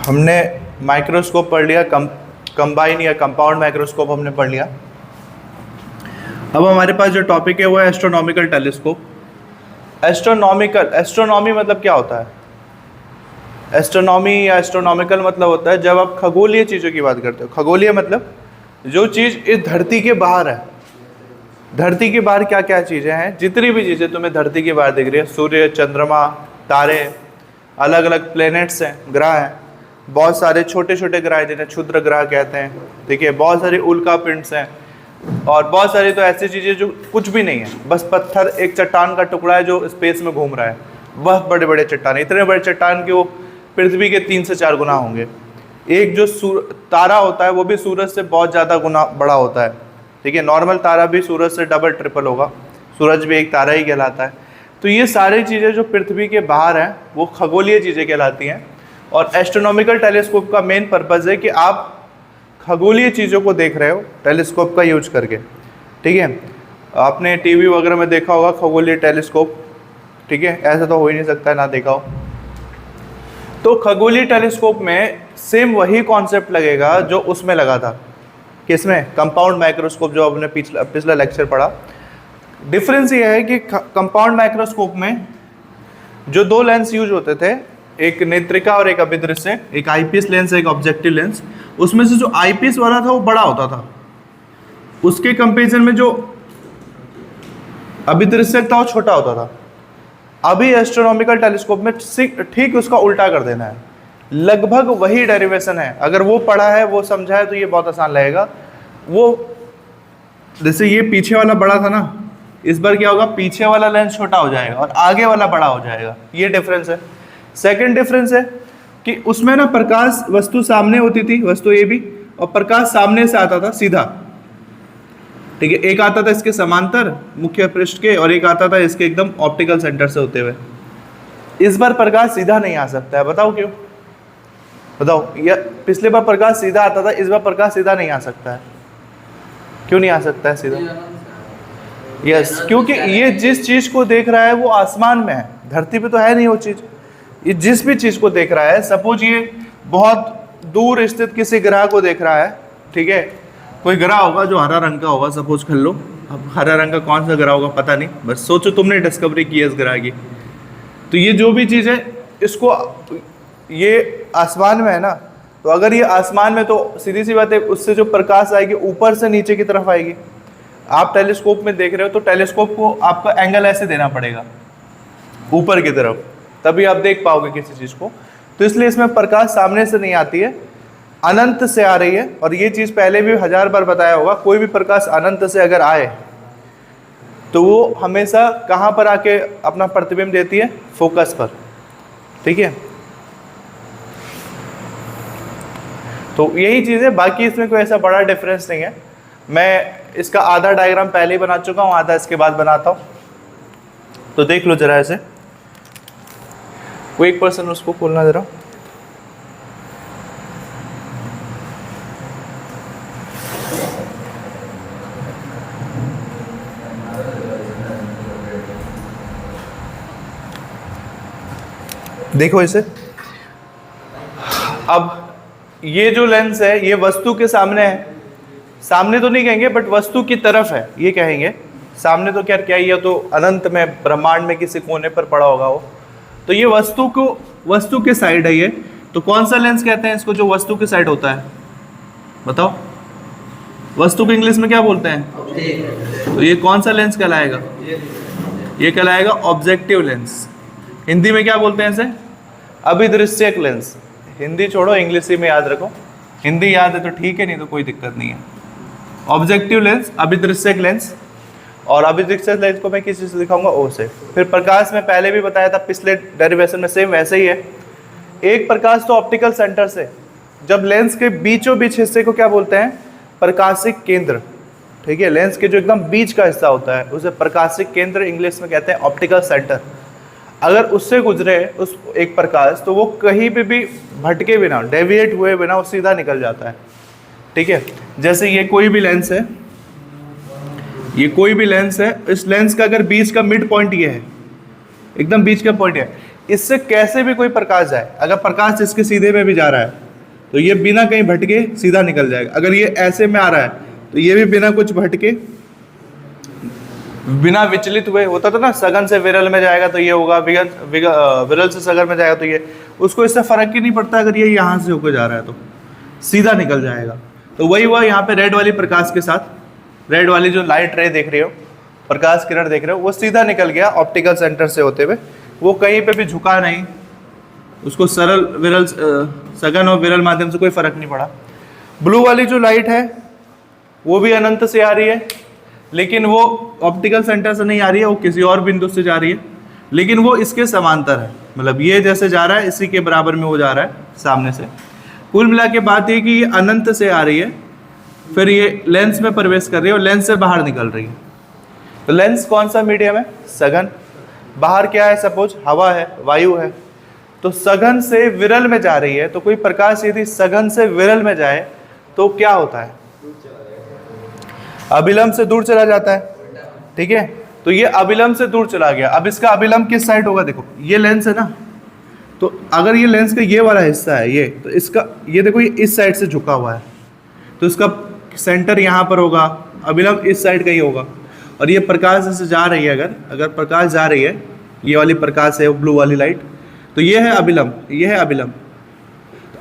हमने माइक्रोस्कोप पढ़ लिया, कंबाइन या कंपाउंड माइक्रोस्कोप हमने पढ़ लिया। अब हमारे पास जो टॉपिक है वो है एस्ट्रोनॉमिकल टेलीस्कोप। एस्ट्रोनॉमी मतलब क्या होता है? एस्ट्रोनॉमी या एस्ट्रोनॉमिकल मतलब होता है जब आप खगोलीय चीज़ों की बात करते हो। खगोलीय मतलब जो चीज़ इस धरती के बाहर है। धरती के बाहर क्या क्या चीज़ें हैं, जितनी भी चीज़ें तुम्हें धरती के बाहर दिख रही है, सूर्य, चंद्रमा, तारे, अलग अलग प्लैनेट्स हैं, ग्रह हैं, बहुत सारे छोटे छोटे ग्रह जिन्हें क्षुद्र ग्रह कहते हैं, ठीक है, बहुत सारे उल्का पिंड्स हैं, और बहुत सारी तो ऐसी चीज़ें जो कुछ भी नहीं है, बस पत्थर, एक चट्टान का टुकड़ा है जो स्पेस में घूम रहा है। बहुत बड़े बड़े चट्टान, इतने बड़े चट्टान कि वो पृथ्वी के 3 से 4 गुना होंगे। एक जो तारा होता है वो भी सूरज से बहुत ज़्यादा गुना बड़ा होता है, ठीक है। नॉर्मल तारा भी सूरज से डबल ट्रिपल होगा, सूरज भी एक तारा ही कहलाता है। तो ये सारी चीज़ें जो पृथ्वी के बाहर हैं वो खगोलीय चीज़ें कहलाती हैं। और एस्ट्रोनॉमिकल टेलीस्कोप का मेन पर्पज़ है कि आप खगोलीय चीज़ों को देख रहे हो टेलीस्कोप का यूज करके, ठीक है। आपने टीवी वगैरह में देखा होगा खगोलीय टेलीस्कोप, ठीक है, ऐसा तो हो ही नहीं सकता ना देखा हो। तो खगोलीय टेलीस्कोप में सेम वही कॉन्सेप्ट लगेगा जो उसमें लगा था, किसमें? कंपाउंड माइक्रोस्कोप, जो आपने पिछला लेक्चर पढ़ा। डिफरेंस ये है कि कंपाउंड माइक्रोस्कोप में जो 2 लेंस यूज होते थे, एक नेत्रिका और एक अभिदृश्य, एक आईपीस लेंस, एक ऑब्जेक्टिव लेंस, उसमें से जो आईपीस वाला था वो बड़ा होता था, उसके कंपेरिजन में जो अभिदृश्य था वो छोटा होता था। अभी एस्ट्रोनॉमिकल टेलीस्कोप में ठीक उसका उल्टा कर देना है, लगभग वही डेरिवेशन है। अगर वो पढ़ा है, वो समझा है, तो ये बहुत आसान लगेगा। वो जैसे ये पीछे वाला बड़ा था ना, इस बार क्या होगा, पीछे वाला लेंस छोटा हो जाएगा और आगे वाला बड़ा हो जाएगा, ये डिफरेंस है। सेकंड डिफरेंस है कि उसमें ना प्रकाश वस्तु सामने होती थी, वस्तु ये भी, और प्रकाश सामने से आता था सीधा, ठीक है। एक आता था इसके समांतर मुख्य पृष्ठ के, और एक आता था इसके एकदम ऑप्टिकल सेंटर से होते हुए। इस बार प्रकाश सीधा नहीं आ सकता है, बताओ क्यों? बताओ, या पिछले बार प्रकाश सीधा आता था, इस बार प्रकाश सीधा नहीं आ सकता है, क्यों नहीं आ सकता है सीधा? यस, क्योंकि ये जिस चीज को देख रहा है वो आसमान में है, धरती पे तो है नहीं वो चीज। ये जिस भी चीज को देख रहा है, सपोज ये बहुत दूर स्थित किसी ग्रह को देख रहा है, ठीक है, कोई ग्रह होगा जो हरा रंग का होगा, सपोज कर लो। अब हरा रंग का कौन सा ग्रह होगा पता नहीं, बस सोचो तुमने डिस्कवरी की है इस ग्रह की, तो ये जो भी चीज़ है, इसको, ये आसमान में है ना, तो अगर ये आसमान में, तो सीधी सी बात है, उससे जो प्रकाश आएगी ऊपर से नीचे की तरफ आएगी। आप टेलीस्कोप में देख रहे हो तो टेलीस्कोप को आपका एंगल ऐसे देना पड़ेगा ऊपर की तरफ, तभी आप देख पाओगे किसी चीज़ को। तो इसलिए इसमें प्रकाश सामने से नहीं आती है, अनंत से आ रही है। और ये चीज़ पहले भी 1000 बार बताया होगा, कोई भी प्रकाश अनंत से अगर आए तो वो हमेशा कहाँ पर आके अपना प्रतिबिंब देती है? फोकस पर, ठीक है। तो यही चीज़ है, बाकी इसमें कोई ऐसा बड़ा डिफरेंस नहीं है। मैं इसका आधा डायग्राम पहले ही बना चुका हूँ, आधा इसके बाद बनाता हूँ, तो देख लो जरा ऐसे। कोई एक पर्सन उसको खोलना जरा। देखो इसे। अब ये जो लेंस है ये वस्तु के सामने है, सामने तो नहीं कहेंगे बट वस्तु की तरफ है ये कहेंगे। सामने तो क्या ये तो अनंत में, ब्रह्मांड में किसी कोने पर पड़ा होगा वो, तो ये वस्तु के साइड है ये। तो कौन सा लेंस कहते हैं इसको जो वस्तु के साइड होता है? बताओ, वस्तु को इंग्लिश में क्या बोलते हैं? तो ये कौन सा लेंस कहलाएगा? ये कहलाएगा ऑब्जेक्टिव लेंस। हिंदी में क्या बोलते हैं इसे? अभिदृश्यक लेंस। हिंदी छोड़ो, इंग्लिश ही में याद रखो। हिंदी याद है तो ठीक है, नहीं तो कोई दिक्कत नहीं है। ऑब्जेक्टिव लेंस, अभिदृश्यक लेंस। और अभिदृश्यक लेंस को मैं किस चीज़ से दिखाऊंगा? ओ से। फिर प्रकाश में पहले भी बताया था पिछले डेरिवेशन में, सेम वैसे ही है। एक प्रकाश तो ऑप्टिकल सेंटर से, जब लेंस के बीचों बीच हिस्से को क्या बोलते हैं? प्रकाशिक केंद्र, ठीक है। लेंस के जो एकदम बीच का हिस्सा होता है उसे प्रकाशिक केंद्र इंग्लिश में कहते हैं ऑप्टिकल सेंटर। अगर उससे गुजरे उस एक प्रकाश, तो वो कहीं पे भी भटके बिना, डेविएट हुए बिना वो सीधा निकल जाता है, ठीक है। जैसे ये कोई भी लेंस है, इस लेंस का अगर बीच का मिड पॉइंट ये है, एकदम बीच का पॉइंट है, इससे कैसे भी कोई प्रकाश जाए, अगर प्रकाश इसके सीधे में भी जा रहा है तो ये बिना कहीं भटके सीधा निकल जाएगा। अगर ये ऐसे में आ रहा है तो ये भी बिना कुछ भटके, बिना विचलित हुए, होता था ना सघन से विरल में जाएगा तो ये होगा, विरल से सघन में जाएगा तो ये, उसको इससे फर्क ही नहीं पड़ता। अगर ये यहाँ से होकर जा रहा है तो सीधा निकल जाएगा। तो वही हुआ यहाँ पे रेड वाली प्रकाश के साथ, रेड वाली जो लाइट रे देख रहे हो, प्रकाश किरण देख रहे हो, वो सीधा निकल गया ऑप्टिकल सेंटर से होते हुए, वो कहीं पे भी झुका नहीं, उसको सरल विरल सघन और विरल माध्यम से कोई फर्क नहीं पड़ा। ब्लू वाली जो लाइट है वो भी अनंत से आ रही है, लेकिन वो ऑप्टिकल सेंटर से नहीं आ रही है, वो किसी और बिंदु से जा रही है, लेकिन वो इसके समांतर है, मतलब ये जैसे जा रहा है इसी के बराबर में वो जा रहा है सामने से। कुल मिला के बात ये कि ये अनंत से आ रही है, फिर ये लेंस में प्रवेश कर रही है और लेंस से बाहर निकल रही है। तो लेंस कौन सा मीडियम है? सघन। बाहर क्या है? सपोज हवा है, वायु है। तो सघन से विरल में जा रही है, तो कोई प्रकाश यदि सघन से विरल में जाए तो क्या होता है? अभिलंब से दूर चला जाता है, ठीक है। तो ये अभिलंब से दूर चला गया। अब इसका अभिलंब किस साइड होगा? देखो ये लेंस है ना, तो अगर ये लेंस का ये वाला हिस्सा है ये, तो इसका ये देखो ये इस साइड से झुका हुआ है, तो इसका सेंटर यहाँ पर होगा, अभिलंब इस साइड का ही होगा। और ये प्रकाश जैसे जा रही है, अगर प्रकाश जा रही है, ये वाली प्रकाश है ब्लू वाली लाइट, तो ये है अभिलंब, ये है अभिलंब।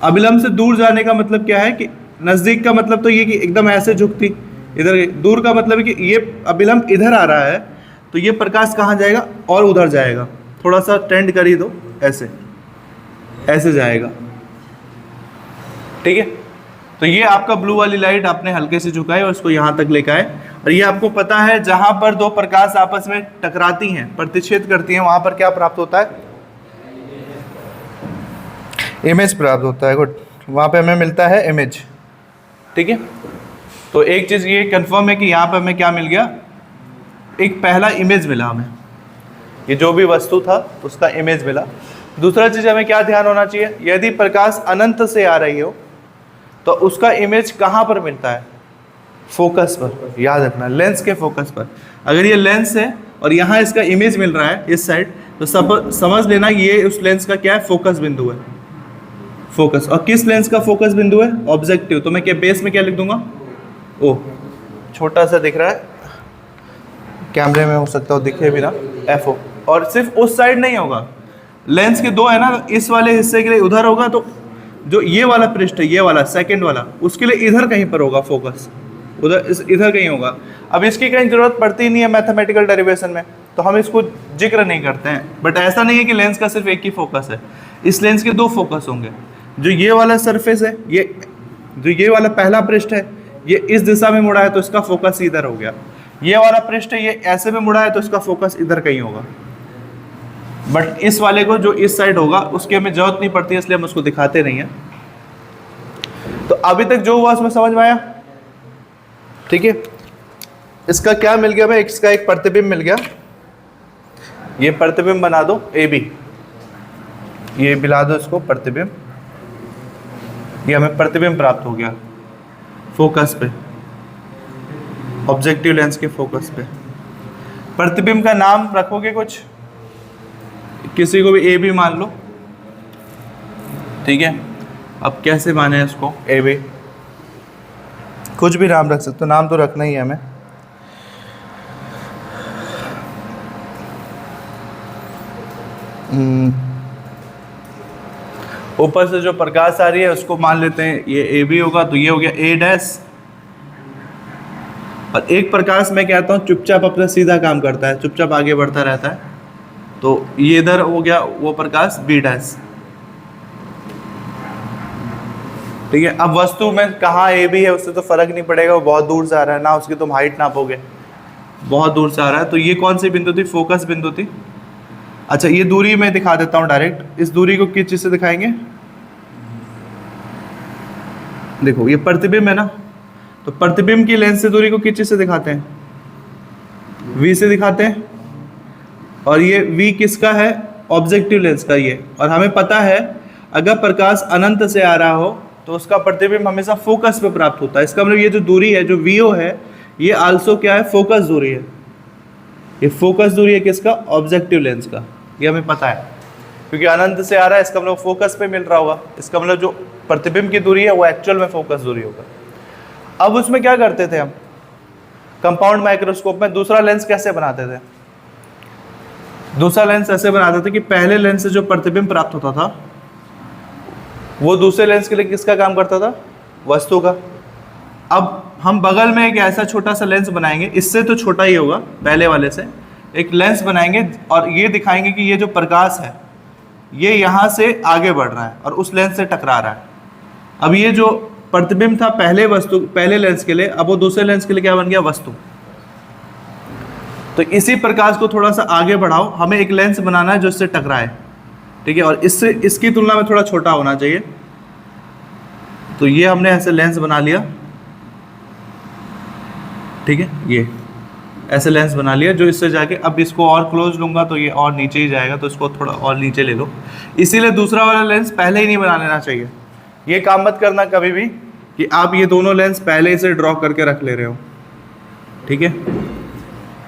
अभिलंब से दूर जाने का मतलब क्या है कि नज़दीक का मतलब तो ये कि एकदम ऐसे झुकती, इधर। दूर का मतलब है कि ये अभिलंब इधर आ रहा है, तो ये प्रकाश कहाँ जाएगा? और उधर जाएगा। थोड़ा सा टेंड कर ही दो, ऐसे ऐसे जाएगा, ठीक है। तो ये आपका ब्लू वाली लाइट आपने हल्के से झुकाई और इसको यहाँ तक लेकर आए। और ये आपको पता है जहाँ पर दो प्रकाश आपस में टकराती हैं, प्रतिच्छेद करती हैं, वहाँ पर क्या प्राप्त होता है? इमेज प्राप्त होता है। गुड, वहाँ पे हमें मिलता है इमेज, ठीक है। तो एक चीज़ ये कंफर्म है कि यहाँ पे हमें क्या मिल गया? एक पहला इमेज मिला हमें, ये जो भी वस्तु था उसका इमेज मिला। दूसरा चीज़ हमें क्या ध्यान होना चाहिए? यदि प्रकाश अनंत से आ रही हो तो उसका इमेज कहाँ पर मिलता है? फोकस पर, याद रखना, लेंस के फोकस पर। अगर ये लेंस है और यहाँ इसका इमेज मिल रहा है इस साइड, तो समझ लेना ये उस लेंस का क्या है? फोकस बिंदु है, फोकस। और किस लेंस का फोकस बिंदु है? ऑब्जेक्टिव। तो मैं क्या बेस में क्या लिख दूंगा? ओ, छोटा सा दिख रहा है, कैमरे में हो सकता हो दिखे भी ना, FO। और सिर्फ उस साइड नहीं होगा, लेंस के दो है ना, इस वाले हिस्से के लिए उधर होगा, तो जो ये वाला पृष्ठ है, ये वाला सेकंड वाला, उसके लिए इधर कहीं पर होगा फोकस, उधर इधर कहीं होगा। अब इसकी कहीं जरूरत पड़ती नहीं है मैथमेटिकल डेरिवेशन में, तो हम इसको जिक्र नहीं करते हैं। बट ऐसा नहीं है कि लेंस का सिर्फ एक ही फोकस है, इस लेंस के दो फोकस होंगे। जो ये वाला सरफेस है, ये वाला पहला पृष्ठ है, ये इस दिशा में मुड़ा है तो इसका फोकस इधर हो गया। ये वाला पृष्ठ है, ये ऐसे में मुड़ा है तो इसका फोकस इधर कहीं होगा। बट इस वाले को जो इस साइड होगा उसकी हमें जरूरत नहीं पड़ती, इसलिए हम उसको दिखाते नहीं है। तो अभी तक जो हुआ उसमें समझ में आया, ठीक है। इसका क्या मिल गया हमें? इसका एक प्रतिबिंब मिल गया। ये प्रतिबिंब बना दो AB, ये मिला दो इसको प्रतिबिंब, ये हमें प्रतिबिंब प्राप्त हो गया फोकस पे, ऑब्जेक्टिव लेंस के फोकस पे। प्रतिबिंब का नाम रखोगे कुछ, किसी को भी AB मान लो, ठीक है। अब कैसे माने इसको? AB कुछ भी नाम रख सकते हो, नाम तो रखना ही है हमें। ऊपर से जो प्रकाश आ रही है उसको मान लेते हैं ये AB होगा, तो ये हो गया A'। और एक प्रकाश मैं कहता हूँ चुपचाप अपना सीधा काम करता है, चुपचाप आगे बढ़ता रहता है, तो ये इधर हो गया वो प्रकाश B', ठीक है। अब वस्तु में कहाँ AB है उससे तो फर्क नहीं पड़ेगा, वो बहुत दूर से आ रहा है ना, उसकी तुम हाइट नापोगे, बहुत दूर से आ रहा है। तो ये कौन सी बिंदु थी? फोकस बिंदु थी। अच्छा, ये दूरी मैं दिखा देता हूँ डायरेक्ट। इस दूरी को किस चीज़ से दिखाएंगे? देखो ये प्रतिबिंब है ना, तो प्रतिबिंब की लेंस से दूरी को किस चीज़ से दिखाते हैं? V से दिखाते हैं। और ये V किसका है? ऑब्जेक्टिव लेंस का ये। और हमें पता है अगर प्रकाश अनंत से आ रहा हो तो उसका प्रतिबिंब हमेशा फोकस पे प्राप्त होता है। इसका मतलब ये जो दूरी है, जो VO है, ये आल्सो क्या है? फोकस दूरी है। ये फोकस दूरी है किसका? ऑब्जेक्टिव लेंस का, ये हमें पता है। क्योंकि अनंत से आ रहा है, इसका मतलब फोकस पे मिल रहा होगा, इसका मतलब जो प्रतिबिंब की दूरी है वो एक्चुअल में फोकस दूरी होगा। अब उसमें क्या करते थे हम कंपाउंड माइक्रोस्कोप में, दूसरा लेंस कैसे बनाते थे? दूसरा लेंस ऐसे बनाते थे कि पहले लेंस से जो प्रतिबिंब प्राप्त होता था वो दूसरे लेंस के लिए किसका काम करता था? वस्तु का। अब हम बगल में एक ऐसा छोटा सा लेंस बनाएंगे, इससे तो छोटा ही होगा पहले वाले से, एक लेंस बनाएंगे और ये दिखाएंगे कि ये जो प्रकाश है ये यहाँ से आगे बढ़ रहा है और उस लेंस से टकरा रहा है। अब ये जो प्रतिबिंब था पहले लेंस के लिए, अब वो दूसरे लेंस के लिए क्या बन गया? वस्तु। तो इसी प्रकाश को थोड़ा सा आगे बढ़ाओ, हमें एक लेंस बनाना है जो इससे टकराए, ठीक है, और इससे इसकी तुलना में थोड़ा छोटा होना चाहिए। तो ये हमने ऐसे लेंस बना लिया, ठीक है, ये ऐसे लेंस बना लिया जो इससे जाके, अब इसको और क्लोज लूंगा तो ये और नीचे ही जाएगा, तो इसको थोड़ा और नीचे ले लो। इसीलिए दूसरा वाला लेंस पहले ही नहीं बना लेना चाहिए। ये काम मत करना कभी भी कि आप ये दोनों लेंस पहले से ड्रॉ करके रख ले रहे हो, ठीक है।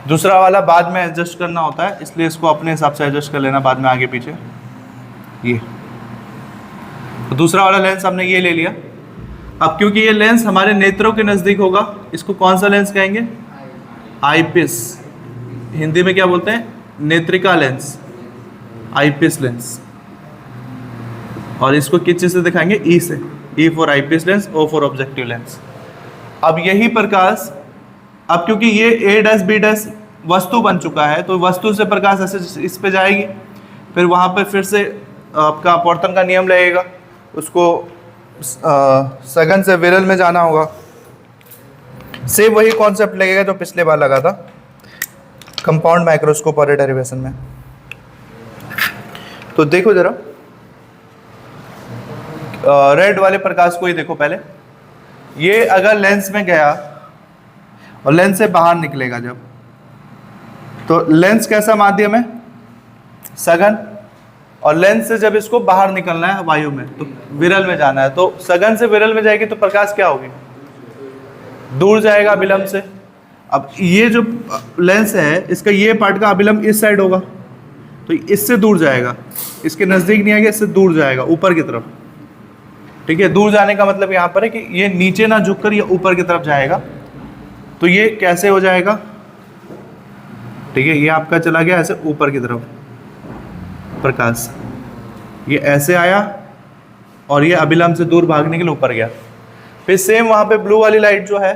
दूसरा वाला बाद में एडजस्ट करना होता है, इसलिए इसको अपने हिसाब से एडजस्ट कर लेना बाद में आगे पीछे। ये तो दूसरा वाला लेंस हमने ये ले लिया। अब क्योंकि ये लेंस हमारे नेत्रों के नज़दीक होगा, इसको कौन सा लेंस कहेंगे? आईपीस। हिंदी में क्या बोलते हैं? नेत्रिका लेंस, आईपीस लेंस। और इसको किस चीज़ से दिखाएंगे? ई से। E for eyepiece lens, O for objective lens. अब यही प्रकाश, अब क्योंकि ये ए डैश बी डैश वस्तु बन चुका है, तो वस्तु से प्रकाश ऐसे इस पे जाएगी, फिर वहाँ पे फिर से आपका अपवर्तन का नियम लगेगा, उसको सघन से विरल में जाना होगा। सेम वही कॉन्सेप्ट लगेगा जो पिछले बार लगा था कंपाउंड माइक्रोस्कोप और डेरिवेशन में। तो देखो जरा रेड वाले प्रकाश को ही देखो पहले। ये अगर लेंस में गया और लेंस से बाहर निकलेगा जब, तो लेंस कैसा माध्यम है? सघन। और लेंस से जब इसको बाहर निकलना है वायु में, तो विरल में जाना है, तो सघन से विरल में जाएगी तो प्रकाश क्या होगी? दूर जाएगा अभिलंब से। अब ये जो लेंस है इसका ये पार्ट का अभिलंब इस साइड होगा, तो इससे दूर जाएगा, इसके नज़दीक नहीं आएगा, इससे दूर जाएगा ऊपर की तरफ, ठीक है। दूर जाने का मतलब यहाँ पर है कि ये नीचे ना झुककर ये ऊपर की तरफ जाएगा। तो ये कैसे हो जाएगा? ठीक है, ये आपका चला गया ऐसे ऊपर की तरफ प्रकाश, ये ऐसे आया और ये अभिलंब से दूर भागने के लिए ऊपर गया। फिर सेम वहाँ पे ब्लू वाली लाइट जो है,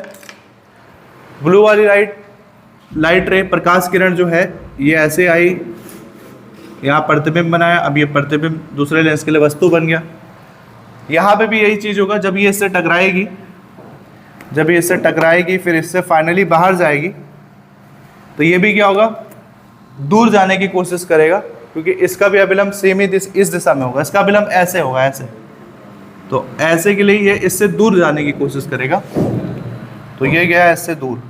ब्लू वाली लाइट रे प्रकाश किरण जो है, ये ऐसे आई, यहाँ प्रतिबिंब बनाया, अब ये प्रतिबिंब दूसरे लेंस के लिए वस्तु बन गया। यहाँ पे भी यही चीज़ होगा, जब ये इससे टकराएगी, जब ये इससे टकराएगी फिर इससे फाइनली बाहर जाएगी, तो ये भी क्या होगा? दूर जाने की कोशिश करेगा, क्योंकि इसका भी अभिलंब सेम ही इस दिशा में होगा, इसका अभिलंब ऐसे होगा, ऐसे। तो ऐसे के लिए ये इससे दूर जाने की कोशिश करेगा, तो ये गया इससे दूर।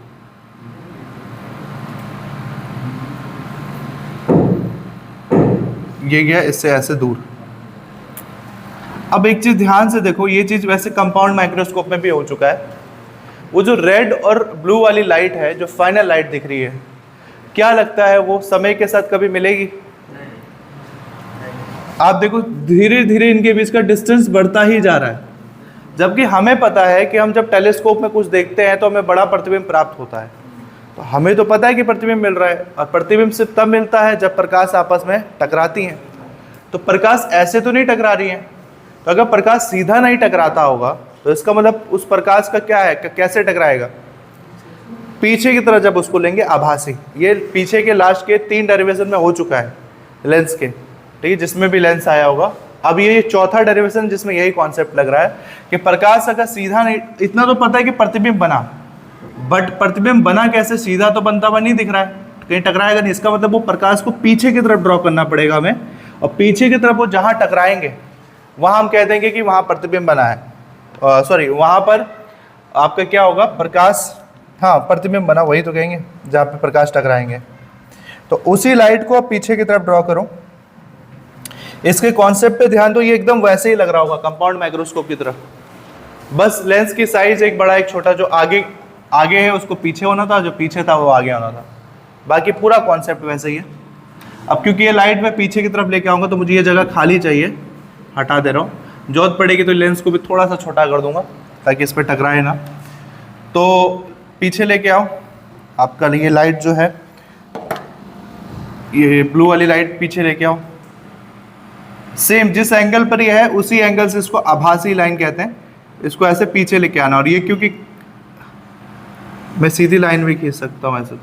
ये गया इससे ऐसे दूर। अब एक चीज़ ध्यान से देखो, ये चीज़ वैसे कंपाउंड माइक्रोस्कोप में भी हो चुका है। वो जो रेड और ब्लू वाली लाइट है, जो फाइनल लाइट दिख रही है, क्या लगता है वो समय के साथ कभी मिलेगी? आप देखो धीरे धीरे इनके बीच का डिस्टेंस बढ़ता ही जा रहा है, जबकि हमें पता है कि हम जब टेलीस्कोप में कुछ देखते हैं तो हमें बड़ा प्रतिबिंब प्राप्त होता है। तो हमें तो पता है कि प्रतिबिंब मिल रहा है, और प्रतिबिंब सिर्फ तब मिलता है जब प्रकाश आपस में टकराती हैं। तो प्रकाश ऐसे तो नहीं टकरा रही हैं, तो अगर प्रकाश सीधा नहीं टकराता होगा तो इसका मतलब उस प्रकाश का क्या है, कैसे टकराएगा? पीछे की तरह जब उसको लेंगे आभासी। ये पीछे के लास्ट के 3 डेरिवेशन में हो चुका है लेंस के, ठीक है, जिसमें भी लेंस आया होगा। अब ये चौथा डेरिवेशन जिसमें यही कॉन्सेप्ट लग रहा है कि प्रकाश अगर सीधा नहीं, इतना तो पता है कि प्रतिबिंब बना, बट प्रतिबिंब बना कैसे? सीधा तो बनता हुआ नहीं दिख रहा है, कहीं टकराएगा नहीं। इसका मतलब वो प्रकाश को पीछे की तरफ ड्रॉ करना पड़ेगा हमें, और पीछे की तरफ वो जहाँ टकराएंगे वहाँ हम कह देंगे कि वहाँ प्रतिबिंब बना है, सॉरी वहाँ पर आपका क्या होगा? प्रकाश, हाँ प्रतिबिंब बना, वही तो कहेंगे जहाँ पे प्रकाश टकराएंगे। तो उसी लाइट को आप पीछे की तरफ ड्रॉ करो। इसके कॉन्सेप्ट पे ध्यान दो, ये एकदम वैसे ही लग रहा होगा कंपाउंड माइक्रोस्कोप की तरफ, बस लेंस की साइज एक बड़ा एक छोटा, जो आगे है उसको पीछे होना था, जो पीछे था वो आगे होना था, बाकी पूरा कॉन्सेप्ट वैसे ही है। अब क्योंकि ये लाइट मैं पीछे की तरफ लेके आऊँगा तो मुझे ये जगह खाली चाहिए, हटा दे रहा हूँ। जरूरत पड़ेगी तो लेंस को भी थोड़ा सा छोटा कर दूंगा ताकि इस पर टकराए ना। तो पीछे लेके आओ आपका ये लाइट जो है, ये ब्लू वाली लाइट पीछे लेके आओ। सेम जिस एंगल पर ये है उसी एंगल से इसको आभासी लाइन कहते हैं, इसको ऐसे पीछे लेके आना। और ये क्योंकि मैं सीधी लाइन भी खींच सकता हूँ ऐसे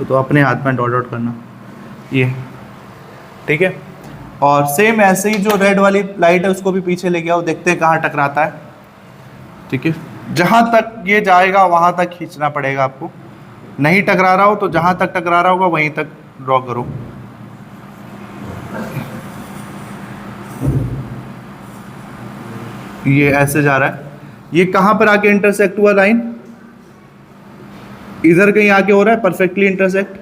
तो अपने हाथ में डॉट डॉट करना, ये ठीक है। और सेम ऐसे ही जो रेड वाली लाइट है उसको भी पीछे लेके आओ, देखते हैं कहाँ टकराता है, ठीक है। जहाँ तक ये जाएगा वहाँ तक खींचना पड़ेगा आपको, नहीं टकरा रहा हो तो जहाँ तक टकरा रहा होगा वहीं तक ड्रॉ करो। ये ऐसे जा रहा है, ये कहाँ पर आके इंटरसेक्ट हुआ लाइन, इधर कहीं आके हो रहा है परफेक्टली इंटरसेक्ट।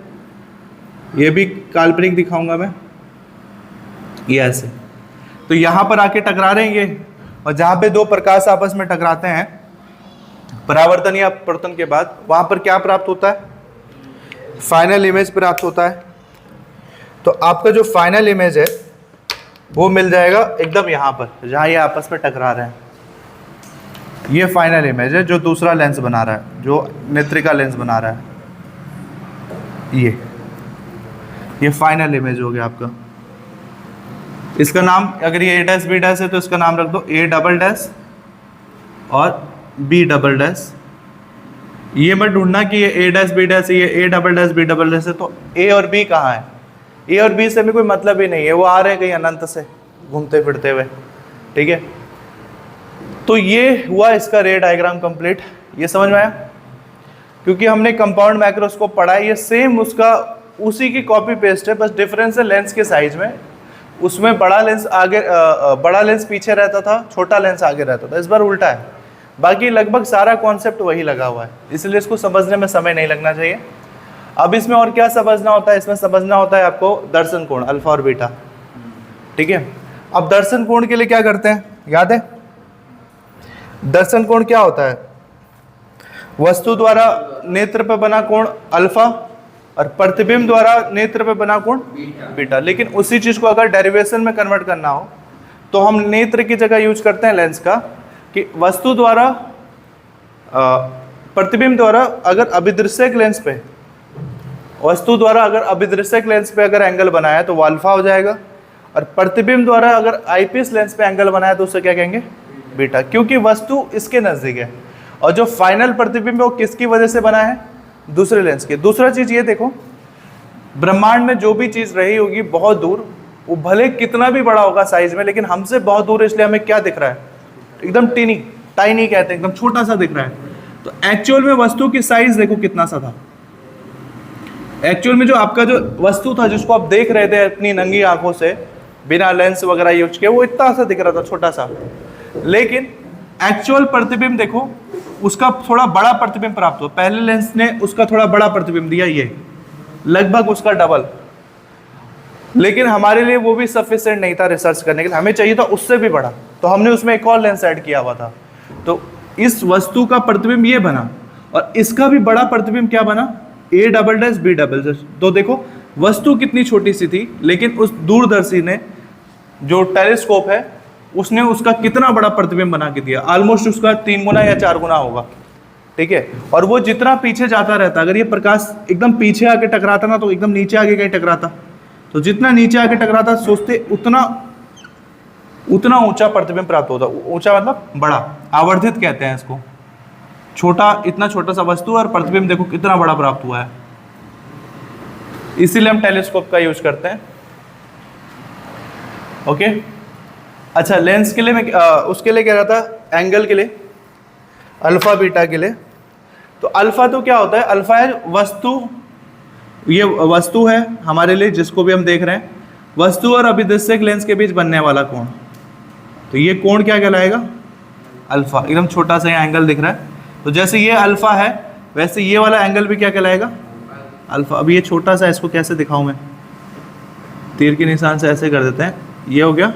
ये भी काल्पनिक दिखाऊंगा मैं, ये ऐसे तो यहाँ पर आके टकरा रहे हैं ये। और जहाँ पे दो प्रकाश आपस में टकराते हैं परावर्तन या अपवर्तन के बाद, वहाँ पर क्या प्राप्त होता है, फाइनल इमेज प्राप्त होता है। तो आपका जो फाइनल इमेज है वो मिल जाएगा एकदम यहाँ पर जहाँ ये आपस में टकरा रहे हैं। ये फाइनल इमेज है जो दूसरा लेंस बना रहा है, जो नेत्रिका लेंस बना रहा है। ये फाइनल इमेज हो गया आपका। इसका नाम, अगर ये A' B' है तो इसका नाम रख दो A" और B'। ये मत ढूंढना कि ये A' B' है, ये A" B' है, तो A और B कहाँ है। A और B से भी कोई मतलब ही नहीं है, वो आ रहे हैं कहीं अनंत से घूमते फिरते हुए, ठीक है। तो ये हुआ इसका रे डायग्राम कंप्लीट। ये समझ में आया, क्योंकि हमने कंपाउंड माइक्रोस्कोप पढ़ा है, ये सेम उसका उसी की कॉपी पेस्ट है, बस डिफरेंस है लेंस के साइज में। उसमें बड़ा लेंस आगे बड़ा लेंस पीछे रहता था, छोटा लेंस आगे रहता था। इस बार उल्टा है, बाकी लगभग सारा कॉन्सेप्ट वही लगा हुआ है, इसलिए इसको समझने में समय नहीं लगना चाहिए। अब इसमें और क्या समझना होता है, इसमें समझना होता है आपको दर्शन कोण अल्फा और बीटा, ठीक है। अब दर्शन कोण के लिए क्या करते हैं, याद है दर्शन कोण क्या होता है, वस्तु द्वारा नेत्र पर बना कोण अल्फा और प्रतिबिंब द्वारा नेत्र पर बना कोण बीटा। लेकिन उसी चीज को अगर डेरिवेशन में कन्वर्ट करना हो तो हम नेत्र की जगह यूज करते हैं लेंस का, कि वस्तु द्वारा प्रतिबिंब द्वारा अगर अभिदृश्यक लेंस पे, वस्तु द्वारा अगर अभिदृश्यक लेंस पे अगर एंगल बनाया तो वो अल्फा हो जाएगा, और प्रतिबिंब द्वारा अगर आईपीएस लेंस पे एंगल बनाया तो उसे क्या कहेंगे, बीटा, क्योंकि वस्तु इसके नजदीक है। और जो फाइनल प्रतिबिंब है वो किसकी वजह से बना है, दूसरे लेंस के। दूसरा चीज ये देखो, ब्रह्मांड में जो भी चीज रही होगी बहुत दूर, वो भले कितना भी बड़ा होगा साइज में, लेकिन हमसे बहुत दूर है, इसलिए हमें क्या दिख रहा है, एकदम टीनी टाइनी कहते हैं, एकदम छोटा सा दिख रहा है। तो एक्चुअल में वस्तु की साइज देखो कितना सा था। एक्चुअल में जो आपका जो वस्तु था जिसको आप देख रहे थे अपनी नंगी आंखों से बिना लेंस वगैरह यूज किए, वो इतना सा दिख रहा था, छोटा सा। लेकिन एक्चुअल प्रतिबिंब देखो, उसका थोड़ा बड़ा प्रतिबिंब प्राप्त हुआ। पहले लेंस ने उसका थोड़ा बड़ा प्रतिबिंब दिया, ये लगभग उसका डबल। लेकिन हमारे लिए वो भी सफिशिएंट नहीं था रिसर्च करने के लिए, हमें चाहिए था उससे भी बड़ा, तो हमने उसमें एक और लेंस ऐड किया हुआ था। तो इस वस्तु का प्रतिबिंब ये बना, और इसका भी बड़ा प्रतिबिंब क्या बना, A" B'। तो देखो वस्तु कितनी छोटी सी थी, लेकिन उस दूरदर्शी ने जो टेलीस्कोप है उसने उसका कितना बड़ा प्रतिबिंब बना के दिया, ऑलमोस्ट उसका 3 गुना या 4 गुना होगा, ठीक है। और वो जितना पीछे जाता रहता, अगर ये प्रकाश एकदम पीछे आके टकराता ना तो एकदम नीचे आके कहीं टकराता, तो जितना नीचे आके टकराता सोचते उतना ऊंचा प्रतिबिंब प्राप्त होता। ऊंचा मतलब बड़ा, आवर्धित कहते हैं इसको। छोटा, इतना छोटा सा वस्तु और प्रतिबिंब देखो कितना बड़ा प्राप्त हुआ है, इसीलिए हम टेलीस्कोप का यूज करते हैं। ओके, अच्छा लेंस के लिए मैं उसके लिए कह रहा था, एंगल के लिए, अल्फा बीटा के लिए। तो अल्फा तो क्या होता है, अल्फा है वस्तु, ये वस्तु है हमारे लिए जिसको भी हम देख रहे हैं, वस्तु और अभिदृश्यक लेंस के बीच बनने वाला कोण। तो ये कोण क्या कहलाएगा, अल्फा। एकदम छोटा सा ये एंगल दिख रहा है, तो जैसे ये अल्फा है वैसे ये वाला एंगल भी क्या कहलाएगा, अल्फा। अब ये छोटा सा, इसको कैसे दिखाऊं मैं, तीर के निशान से ऐसे कर देते हैं, ये हो गया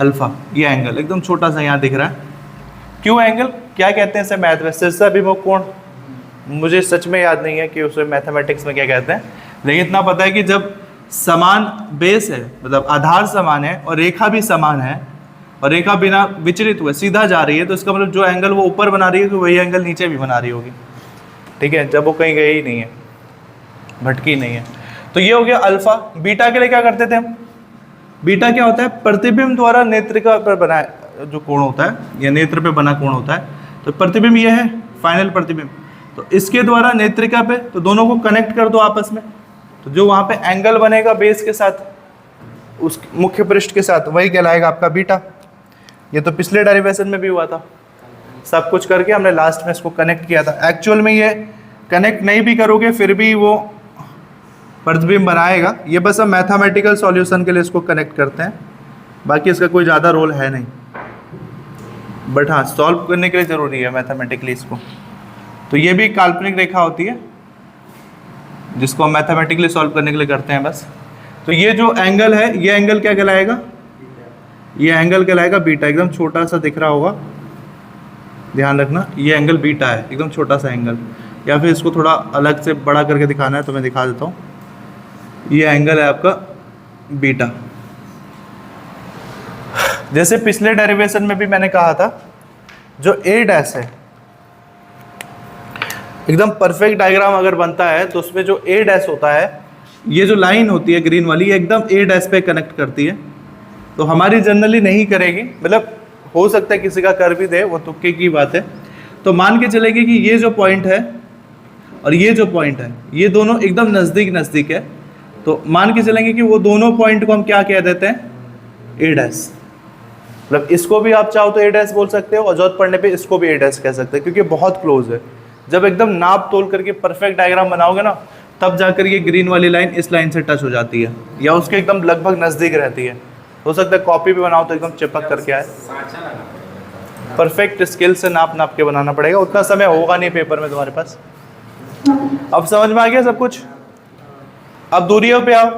अल्फा। ये एंगल एकदम छोटा सा यहाँ दिख रहा है, क्यों एंगल क्या कहते हैं इसे मैथ में, शीर्षाभिमुख कोण। मुझे सच में याद नहीं है कि उसे मैथमेटिक्स में क्या कहते हैं, लेकिन इतना पता है कि जब समान बेस है, मतलब आधार समान है और रेखा भी समान है और रेखा बिना विचलित हुए सीधा जा रही है, तो इसका मतलब जो एंगल वो ऊपर बना रही है तो वही एंगल नीचे भी बना रही होगी। ठीक है, जब वो कहीं गई ही नहीं है, भटकी नहीं है। तो ये हो गया अल्फा। बीटा के लिए क्या करते थे हम? बीटा क्या होता है? प्रतिबिंब द्वारा नेत्रिका पर बना जो कोण होता है या नेत्र पे बना कोण होता है। तो प्रतिबिंब ये है फाइनल प्रतिबिंब, तो इसके द्वारा नेत्रिका पे, तो दोनों को कनेक्ट कर दो आपस में, तो जो वहाँ पे एंगल बनेगा बेस के साथ, उस मुख्य पृष्ठ के साथ, वही कहलाएगा आपका बीटा। ये तो पिछले डेरिवेशन में भी हुआ था, सब कुछ करके हमने लास्ट में इसको कनेक्ट किया था। एक्चुअल में ये कनेक्ट नहीं भी करोगे फिर भी वो प्रतिबिंब बनाएगा। ये बस हम मैथमेटिकल सॉल्यूशन के लिए इसको कनेक्ट करते हैं, बाकी इसका कोई ज़्यादा रोल है नहीं, बट हाँ सॉल्व करने के लिए ज़रूरी है मैथमेटिकली इसको। तो ये भी काल्पनिक रेखा होती है जिसको हम मैथमेटिकली सॉल्व करने के लिए करते हैं बस। तो ये जो एंगल है, ये एंगल क्या कहलाएगा? ये एंगल कहलाएगा बीटा। एकदम छोटा सा दिख रहा होगा, ध्यान रखना, ये एंगल बीटा है, एकदम छोटा सा एंगल। या फिर इसको थोड़ा अलग से बड़ा करके दिखाना है तो मैं दिखा देता हूँ। ये एंगल है आपका बीटा। जैसे पिछले डेरिवेशन में भी मैंने कहा था, जो ए डैश है, एकदम परफेक्ट डायग्राम अगर बनता है तो उसमें जो ए डैश होता है, ये जो लाइन होती है ग्रीन वाली, ये एकदम ए डैश पे कनेक्ट करती है। तो हमारी जनरली नहीं करेगी, मतलब हो सकता है किसी का कर भी दे, वो तुक्के की बात है। तो मान के चलेंगे कि ये जो पॉइंट है और ये जो पॉइंट है, ये दोनों एकदम नज़दीक नज़दीक है। तो मान के चलेंगे कि वो दोनों पॉइंट को हम क्या कह देते हैं? ए डैश। मतलब इसको भी आप चाहो तो ए डैश बोल सकते हो और जरूरत पड़ने पे इसको भी ए डैश कह सकते हैं, क्योंकि बहुत क्लोज है। जब एकदम नाप तोल करके परफेक्ट डायग्राम बनाओगे ना, तब जाकर ये ग्रीन वाली लाइन इस लाइन से टच हो जाती है या उसके एकदम लगभग नज़दीक रहती है। हो सकता है कॉपी भी बनाओ तो एकदम चिपक करके आए। परफेक्ट स्किल से नाप नाप के बनाना पड़ेगा, उतना समय होगा नहीं पेपर में तुम्हारे पास। अब समझ में आ गया सब कुछ? अब दूरियों पे आओ।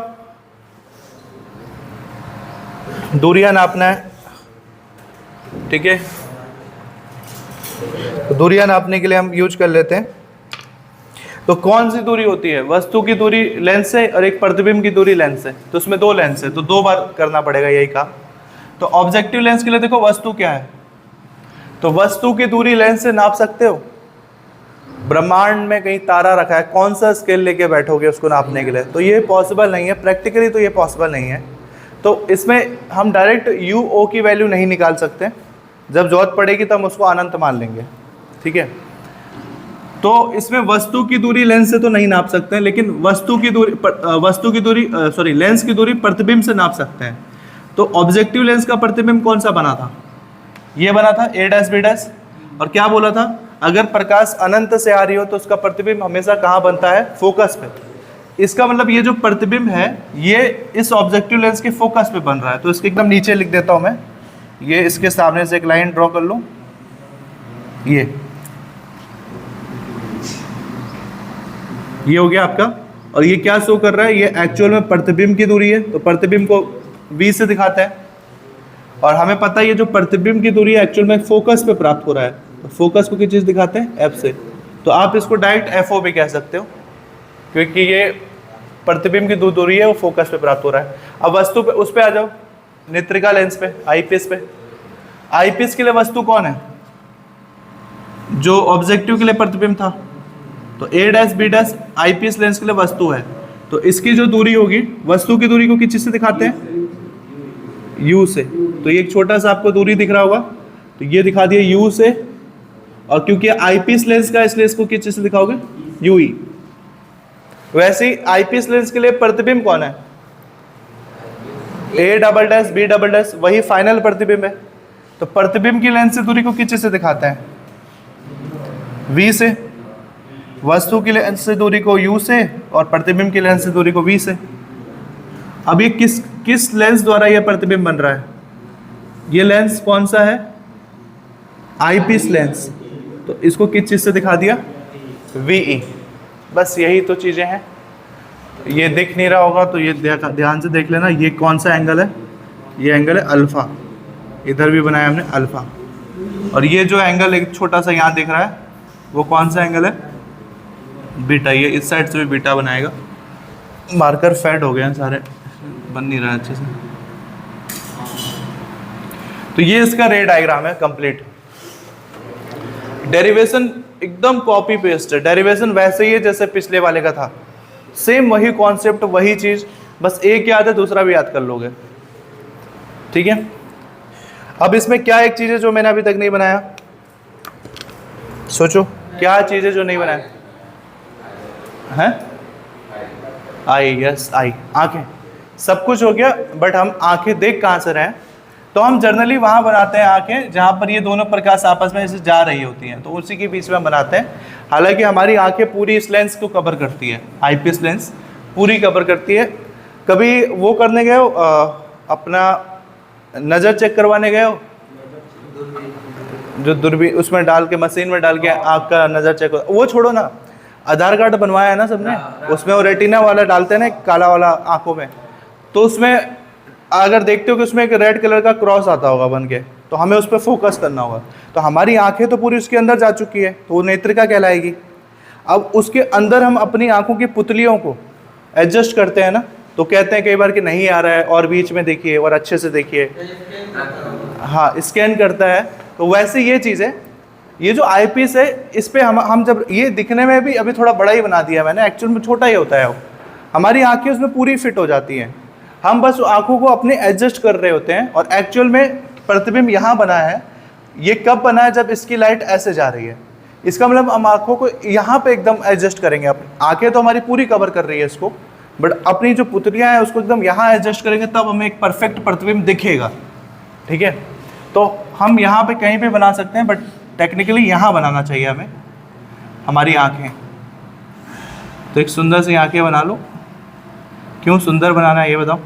दूरियां नापना है, ठीक है। तो दूरियां नापने के लिए हम यूज कर लेते हैं। तो कौन सी दूरी होती है? वस्तु की दूरी लेंस से और एक प्रतिबिंब की दूरी लेंस से। तो उसमें दो लेंस है, तो दो बार करना पड़ेगा यही काम। तो ऑब्जेक्टिव लेंस के लिए देखो वस्तु क्या है, तो वस्तु की दूरी लेंस से नाप सकते हो। ब्रह्मांड में कहीं तारा रखा है, कौन सा स्केल लेके बैठोगे उसको नापने के लिए? तो ये पॉसिबल नहीं है, प्रैक्टिकली तो ये पॉसिबल नहीं है। तो इसमें हम डायरेक्ट यू ओ की वैल्यू नहीं निकाल सकते, जब जरूरत पड़ेगी तब हम उसको अनंत मान लेंगे, ठीक है। तो इसमें वस्तु की दूरी लेंस से तो नहीं नाप सकते हैं, लेकिन लेंस की दूरी प्रतिबिंब से नाप सकते हैं। तो ऑब्जेक्टिव लेंस का प्रतिबिंब कौन सा बना था? ये बना था ए डैश बी डैश। और क्या बोला था? अगर प्रकाश अनंत से आ रही हो तो उसका प्रतिबिंब हमेशा कहाँ बनता है? फोकस पे। इसका मतलब ये जो प्रतिबिंब है ये इस ऑब्जेक्टिव लेंस के फोकस पे बन रहा है। तो इसके एकदम नीचे लिख देता हूँ मैं, ये इसके सामने से एक लाइन ड्रॉ कर लूँ, ये हो गया आपका। और ये क्या शो कर रहा है? ये एक्चुअल में प्रतिबिंब की दूरी है, तो प्रतिबिंब को V से दिखाते हैं। और हमें पता है ये जो प्रतिबिंब की दूरी है एक्चुअल में फोकस पे प्राप्त हो रहा है, तो फोकस को किस चीज़ दिखाते हैं? F से। तो आप इसको डायरेक्ट FO भी कह सकते हो, क्योंकि ये प्रतिबिंब की दूरी है वो फोकस पे प्राप्त हो रहा है। अब वस्तु पे, उस पे आ जाओ, नेत्रिका लेंस पे, आईपीएस पे। आईपीएस के लिए वस्तु कौन है? जो ऑब्जेक्टिव के लिए प्रतिबिंब था। तो A dash B dash IPS lens के लिए वस्तु है। तो इसकी जो दूरी होगी, वस्तु की दूरी को किस चीज से दिखाते हैं? यू से। तो ये एक छोटा सा आपको दूरी दिख रहा होगा, तो ये दिखा दिया यू से। और क्योंकि आईपीएस लेंस का, इसलिए इसको किस चीज से दिखाओगे? यूई। वैसे ही आईपीएस लेंस के लिए प्रतिबिंब कौन है? A double dash B double dash, वही फाइनल प्रतिबिंब है। तो प्रतिबिंब की लेंस से दूरी को किस चीज से दिखाते हैं? वी से। वस्तु की लेंस से दूरी को u से और प्रतिबिंब की लेंस से दूरी को v से। अब ये किस लेंस द्वारा यह प्रतिबिंब बन रहा है? ये लेंस कौन सा है? IPS lens. तो इसको किस चीज़ से दिखा दिया? VE। बस यही तो चीज़ें हैं। ये दिख नहीं रहा होगा तो ये ध्यान से देख लेना, ये कौन सा एंगल है? ये एंगल है अल्फ़ा। इधर भी बनाया हमने अल्फ़ा। और ये जो एंगल एक छोटा सा यहाँ दिख रहा है वो कौन सा एंगल है? बीटा। ये इस साइड से भी बीटा बनाएगा। मार्कर फेड हो गए हैं सारे, बन नहीं रहा अच्छे से। तो ये इसका रे डायग्राम है कंप्लीट। डेरिवेशन एकदम कॉपी पेस्ट है, डेरिवेशन वैसे ही है जैसे पिछले वाले का था, सेम वही कॉन्सेप्ट वही चीज, बस एक याद है दूसरा भी याद कर लोगे। ठीक है, अब इसमें क्या एक चीज है जो मैंने अभी तक नहीं बनाया, सोचो क्या चीज है जो नहीं बनाया है? आई, यस आई, आंखें। सब कुछ हो गया, बट हम आंखें देख कहाँ से रहे हैं? तो हम जनरली वहाँ बनाते हैं आंखें जहाँ पर ये दोनों प्रकाश आपस में ऐसे जा रही होती हैं, तो उसी के बीच में हम बनाते हैं। हालांकि हमारी आंखें पूरी इस लेंस को कवर करती है, आईपीएस लेंस पूरी कवर करती है। कभी वो करने गए हो अपना नज़र चेक करवाने गए हो, जो दूरबीन उसमें डाल के मशीन में डाल के आँख का नज़र चेक हो, वो छोड़ो ना, आधार कार्ड बनवाया है ना सबने, उसमें वो रेटिना वाला डालते हैं ना काला वाला आँखों में, तो उसमें अगर देखते हो कि उसमें एक रेड कलर का क्रॉस आता होगा बन के, तो हमें उस पर फोकस करना होगा। तो हमारी आंखें तो पूरी उसके अंदर जा चुकी है, तो वो नेत्रिका कहलाएगी। अब उसके अंदर हम अपनी आंखों की पुतलियों को एडजस्ट करते हैं ना, तो कहते हैं कई बार कि नहीं आ रहा है और बीच में देखिए और अच्छे से देखिए, हाँ स्कैन करता है। तो वैसे ये चीज़ है, ये जो आईपीएस है इस पर हम जब ये दिखने में भी अभी थोड़ा बड़ा ही बना दिया मैंने, एक्चुअल में छोटा ही होता है वो, हमारी आंखें उसमें पूरी फिट हो जाती हैं। हम बस आंखों को अपने एडजस्ट कर रहे होते हैं, और एक्चुअल में प्रतिबिंब यहाँ बना है। ये कब बना है? जब इसकी लाइट ऐसे जा रही है, इसका मतलब हम आंखों को यहाँ पे एकदम एडजस्ट करेंगे। आंखें तो हमारी पूरी कवर कर रही है इसको, बट अपनी जो पुतलियाँ हैं उसको एकदम यहाँ एडजस्ट करेंगे, तब हमें एक परफेक्ट प्रतिबिंब दिखेगा। ठीक है, तो हम यहाँ पे कहीं पे बना सकते हैं, बट टेक्निकली यहाँ बनाना चाहिए हमें हमारी आँखें। तो एक सुंदर सी आँखें बना लो। क्यों सुंदर बनाना है ये बताओ?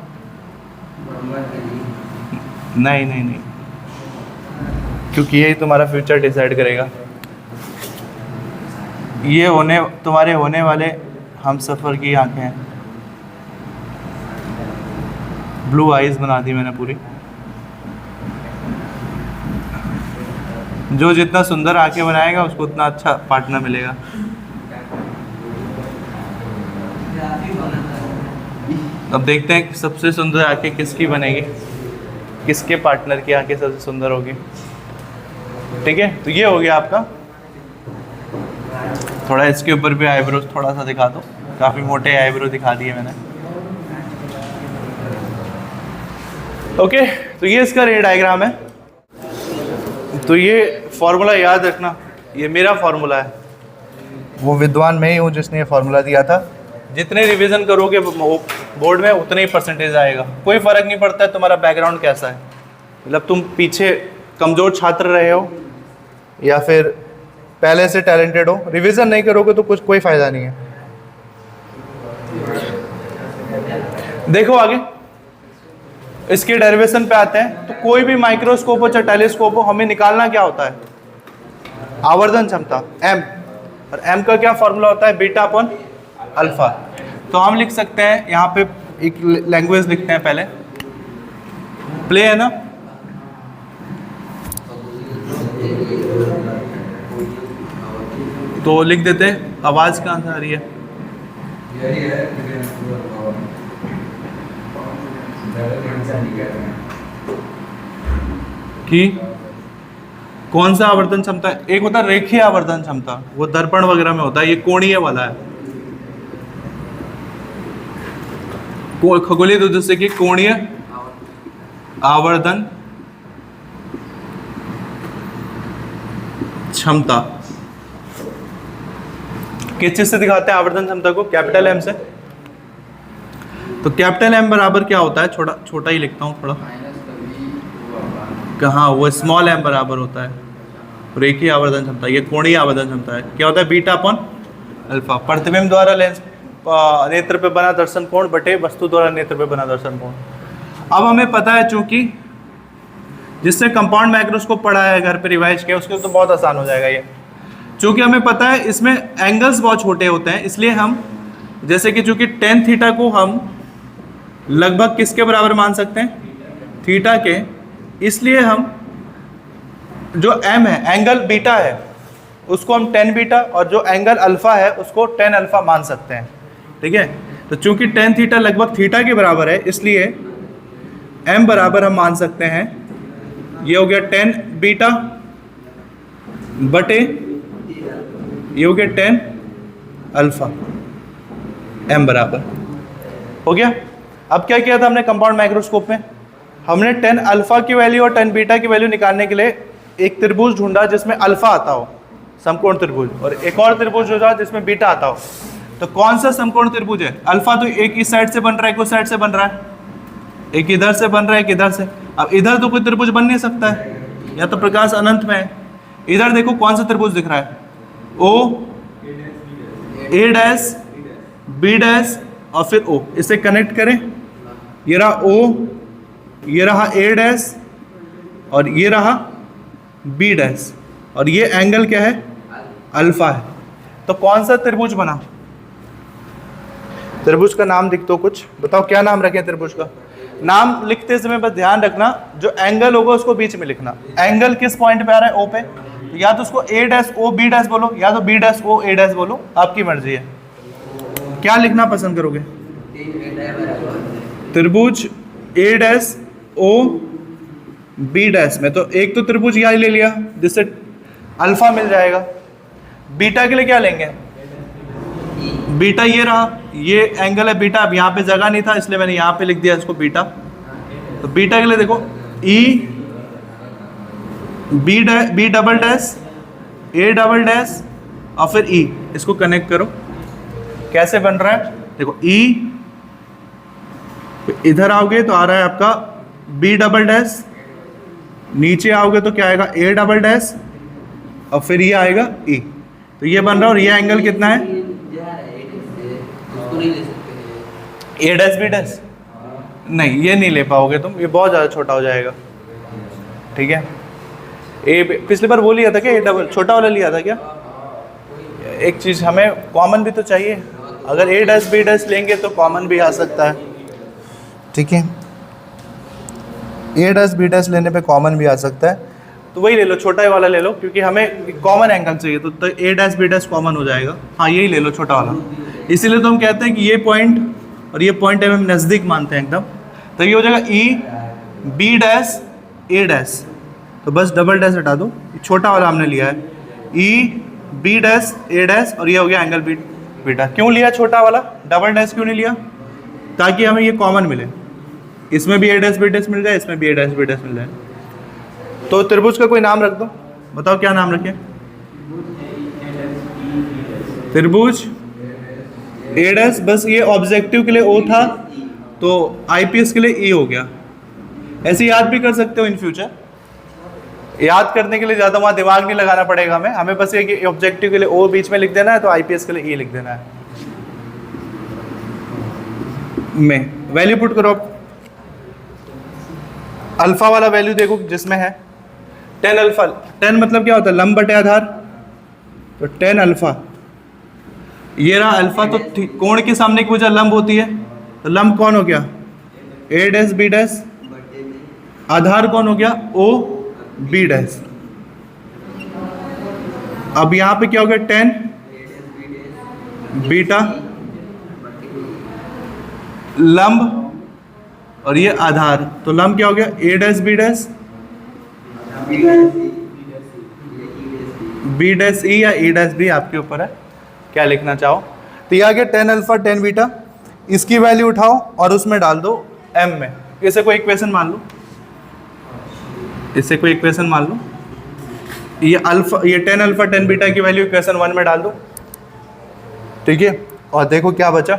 नहीं नहीं नहीं, क्योंकि यही तुम्हारा फ्यूचर डिसाइड करेगा। ये तुम्हारे होने वाले हम सफ़र की आंखें हैं। ब्लू आइज बना दी मैंने पूरी। जो जितना सुंदर आंखें बनाएगा उसको उतना अच्छा पार्टनर मिलेगा। अब देखते हैं सबसे सुंदर आंखें किसकी बनेगी, किसके पार्टनर की आंखें सबसे सुंदर होगी। ठीक है, तो ये हो गया आपका। थोड़ा इसके ऊपर भी आईब्रोज थोड़ा सा दिखा दो, काफ़ी मोटे आईब्रो दिखा दिए मैंने। ओके, तो ये इसका रे डायग्राम है। तो ये फॉर्मूला याद रखना, ये मेरा फॉर्मूला है, वो विद्वान मैं ही हूँ जिसने ये फॉर्मूला दिया था। जितने रिवीजन करोगे बोर्ड में उतने ही परसेंटेज आएगा। कोई फ़र्क नहीं पड़ता है तुम्हारा बैकग्राउंड कैसा है, मतलब तुम पीछे कमज़ोर छात्र रहे हो या फिर पहले से टैलेंटेड हो, रिवीजन नहीं करोगे तो कोई फ़ायदा नहीं है। देखो आगे इसके डेरिवेशन पे आते हैं। तो कोई भी माइक्रोस्कोप हो चाहे टेलीस्कोप हो, हमें निकालना क्या होता है? आवर्धन क्षमता m, और m का क्या फॉर्मूला होता है? Beta upon alpha. तो हम लिख सकते हैं, यहाँ पे एक लैंग्वेज लिखते हैं पहले, प्ले है ना, तो लिख देते हैं। आवाज़ कहाँ से आ रही है? कि कौन सा आवर्धन क्षमता है? एक होता है रेखीय आवर्धन क्षमता, वो दर्पण वगैरह में होता है, ये कोणीय वाला है। खगोलीय उद्देश्य की कोणीय आवर्धन क्षमता। किस चीज से दिखाते हैं आवर्धन क्षमता को? कैपिटल एम से। तो कैपिटल एम बराबर क्या होता है? छोटा ही लिखता हूँ थोड़ा, कहाँ वो स्मॉल एम बराबर होता है रेखीय आवर्धन क्षमता, ये कोणीय आवर्धन क्षमता है। क्या होता है? Beta upon alpha. प्रतिबिंब द्वारा लेंस नेत्र पे बना दर्शन कोण बटे वस्तु द्वारा नेत्र पे बना दर्शन कोण। अब हमें पता है, चूंकि जिससे कंपाउंड माइक्रोस्कोप पढ़ा है घर पे रिवाइज किया, उसके तो बहुत आसान हो जाएगा ये। चूंकि हमें पता है इसमें एंगल्स बहुत छोटे होते हैं, इसलिए हम जैसे कि चूंकि टेन थीटा को हम लगभग किसके बराबर मान सकते हैं? थीटा के। इसलिए हम जो m है, एंगल बीटा है, उसको हम टेन बीटा, और जो एंगल अल्फा है उसको टेन अल्फा मान सकते हैं। ठीक है, तो चूंकि टेन थीटा लगभग थीटा के बराबर है, इसलिए m बराबर हम मान सकते हैं, ये हो गया टेन बीटा बटे ये हो गया टेन अल्फा, m बराबर हो गया। अब क्या किया था हमने कंपाउंड माइक्रोस्कोप में, हमने टेन अल्फा की वैल्यू और टेन बीटा की वैल्यू निकालने के लिए एक त्रिभुज ढूंढा जिसमें अल्फा आता हो, समकोण त्रिभुज, और एक और त्रिभुज ढूंढा जिसमें बीटा आता हो। तो कौन सा समकोण त्रिभुज है? अल्फा तो एक इस साइड से बन रहा है, एक उस साइड से बन रहा है, एक इधर से बन रहा है, एक इधर से। अब इधर तो कोई त्रिभुज बन नहीं सकता है, या तो प्रकाश अनंत में है। इधर देखो कौन सा त्रिभुज दिख रहा है, ओ ए डैश बी डैश और फिर ओ, इसे कनेक्ट करें, ये रहा ओ, ये रहा ए डैश और ये रहा बी डैश, और ये एंगल क्या है? अल्फा है। तो कौन सा त्रिभुज बना? त्रिभुज का नाम लिख दो, कुछ बताओ क्या नाम रखें त्रिभुज का? नाम लिखते समय बस ध्यान रखना, जो एंगल होगा उसको बीच में लिखना। एंगल किस पॉइंट पे आ रहा है? ओ पे, तो या तो उसको ए डैश ओ बी डैश बोलो, या तो बी डैश ओ ए डैश बोलो, आपकी मर्जी है। क्या लिखना पसंद करोगे? त्रिभुज ए डैश ओ बी डैश में, तो एक तो त्रिभुज यही ले लिया जिससे अल्फा मिल जाएगा। बीटा के लिए क्या लेंगे? बीटा ये रहा, ये एंगल है बीटा। अब यहाँ पे जगह नहीं था इसलिए मैंने यहाँ पे लिख दिया इसको बीटा। तो बीटा के लिए देखो E B double dash A double dash और फिर ई, इसको कनेक्ट करो। कैसे बन रहा है देखो, ई इधर आओगे तो आ रहा है आपका बी डबल डैश, नीचे आओगे तो क्या आएगा? ए डबल डैश और फिर ये आएगा ई। तो ये बन रहा है, और ये एंगल कितना है? A dash B dash. नहीं, ये नहीं ले पाओगे तुम, ये बहुत ज़्यादा छोटा हो जाएगा। ठीक है, ए पिछली बार वो लिया था क्या? ए डबल छोटा वाला लिया था क्या? एक चीज़ हमें कॉमन भी तो चाहिए, अगर ए डैश बी डैश लेंगे तो कॉमन भी आ सकता है। ठीक है, ए डैश बी डैश लेने पे कॉमन भी आ सकता है, तो वही ले लो, छोटा वाला ले लो, क्योंकि हमें कॉमन एंगल चाहिए। तो A dash B dash common हो जाएगा। हाँ, यही ले लो छोटा वाला। इसीलिए तो हम कहते हैं कि ये पॉइंट और ये पॉइंट हम नज़दीक मानते हैं एकदम। तो ये हो जाएगा ई बी डैश ए डैश, तो बस डबल डैश हटा दो, छोटा वाला हमने लिया है ई बी डैश ए डैश, और ये हो गया एंगल बीटा। क्यों लिया छोटा वाला, डबल डैश क्यों नहीं लिया? ताकि हमें ये कॉमन मिले, इसमें भी ए डैश बी डैश मिल जाए, इसमें भी ए डैश बी डैश मिल जाए। तो त्रिभुज का कोई नाम रख दो, बताओ क्या नाम रखें? त्रिभुज ए डैश, बस ये ऑब्जेक्टिव के लिए ओ था तो आईपीएस के लिए ई हो गया। ऐसे याद भी कर सकते हो इन फ्यूचर, याद करने के लिए ज़्यादा वहाँ दिमाग नहीं लगाना पड़ेगा हमें बस ये कि ऑब्जेक्टिव के लिए ओ बीच में लिख देना है, तो आईपीएस के लिए ई लिख देना है। में वैल्यू पुट करो, अल्फा वाला वैल्यू देखो जिसमें है 10 अल्फा। 10 मतलब क्या होता है? लंब बटे आधार। तो 10 अल्फा, ये रहा अल्फा, तो कोण के सामने की वजह लंब होती है, तो लंब कौन हो गया? A dash B dash. आधार कौन हो गया? O B dash. अब यहां पे क्या हो गया? 10 बीटा लंब और ये आधार, तो लंब क्या हो गया? A dash B dash B dash E या ई डैश बी, आपके ऊपर है क्या लिखना चाहो। तो ये आ गया 10 अल्फा 10 बीटा। इसकी वैल्यू उठाओ और उसमें डाल दो एम में। इसे कोई इक्वेशन मान लो, इससे कोई इक्वेशन मान लो, ये अल्फा, ये 10 अल्फा 10 बीटा की वैल्यू इक्वेशन 1 में डाल दो। ठीक है, और देखो क्या बचा?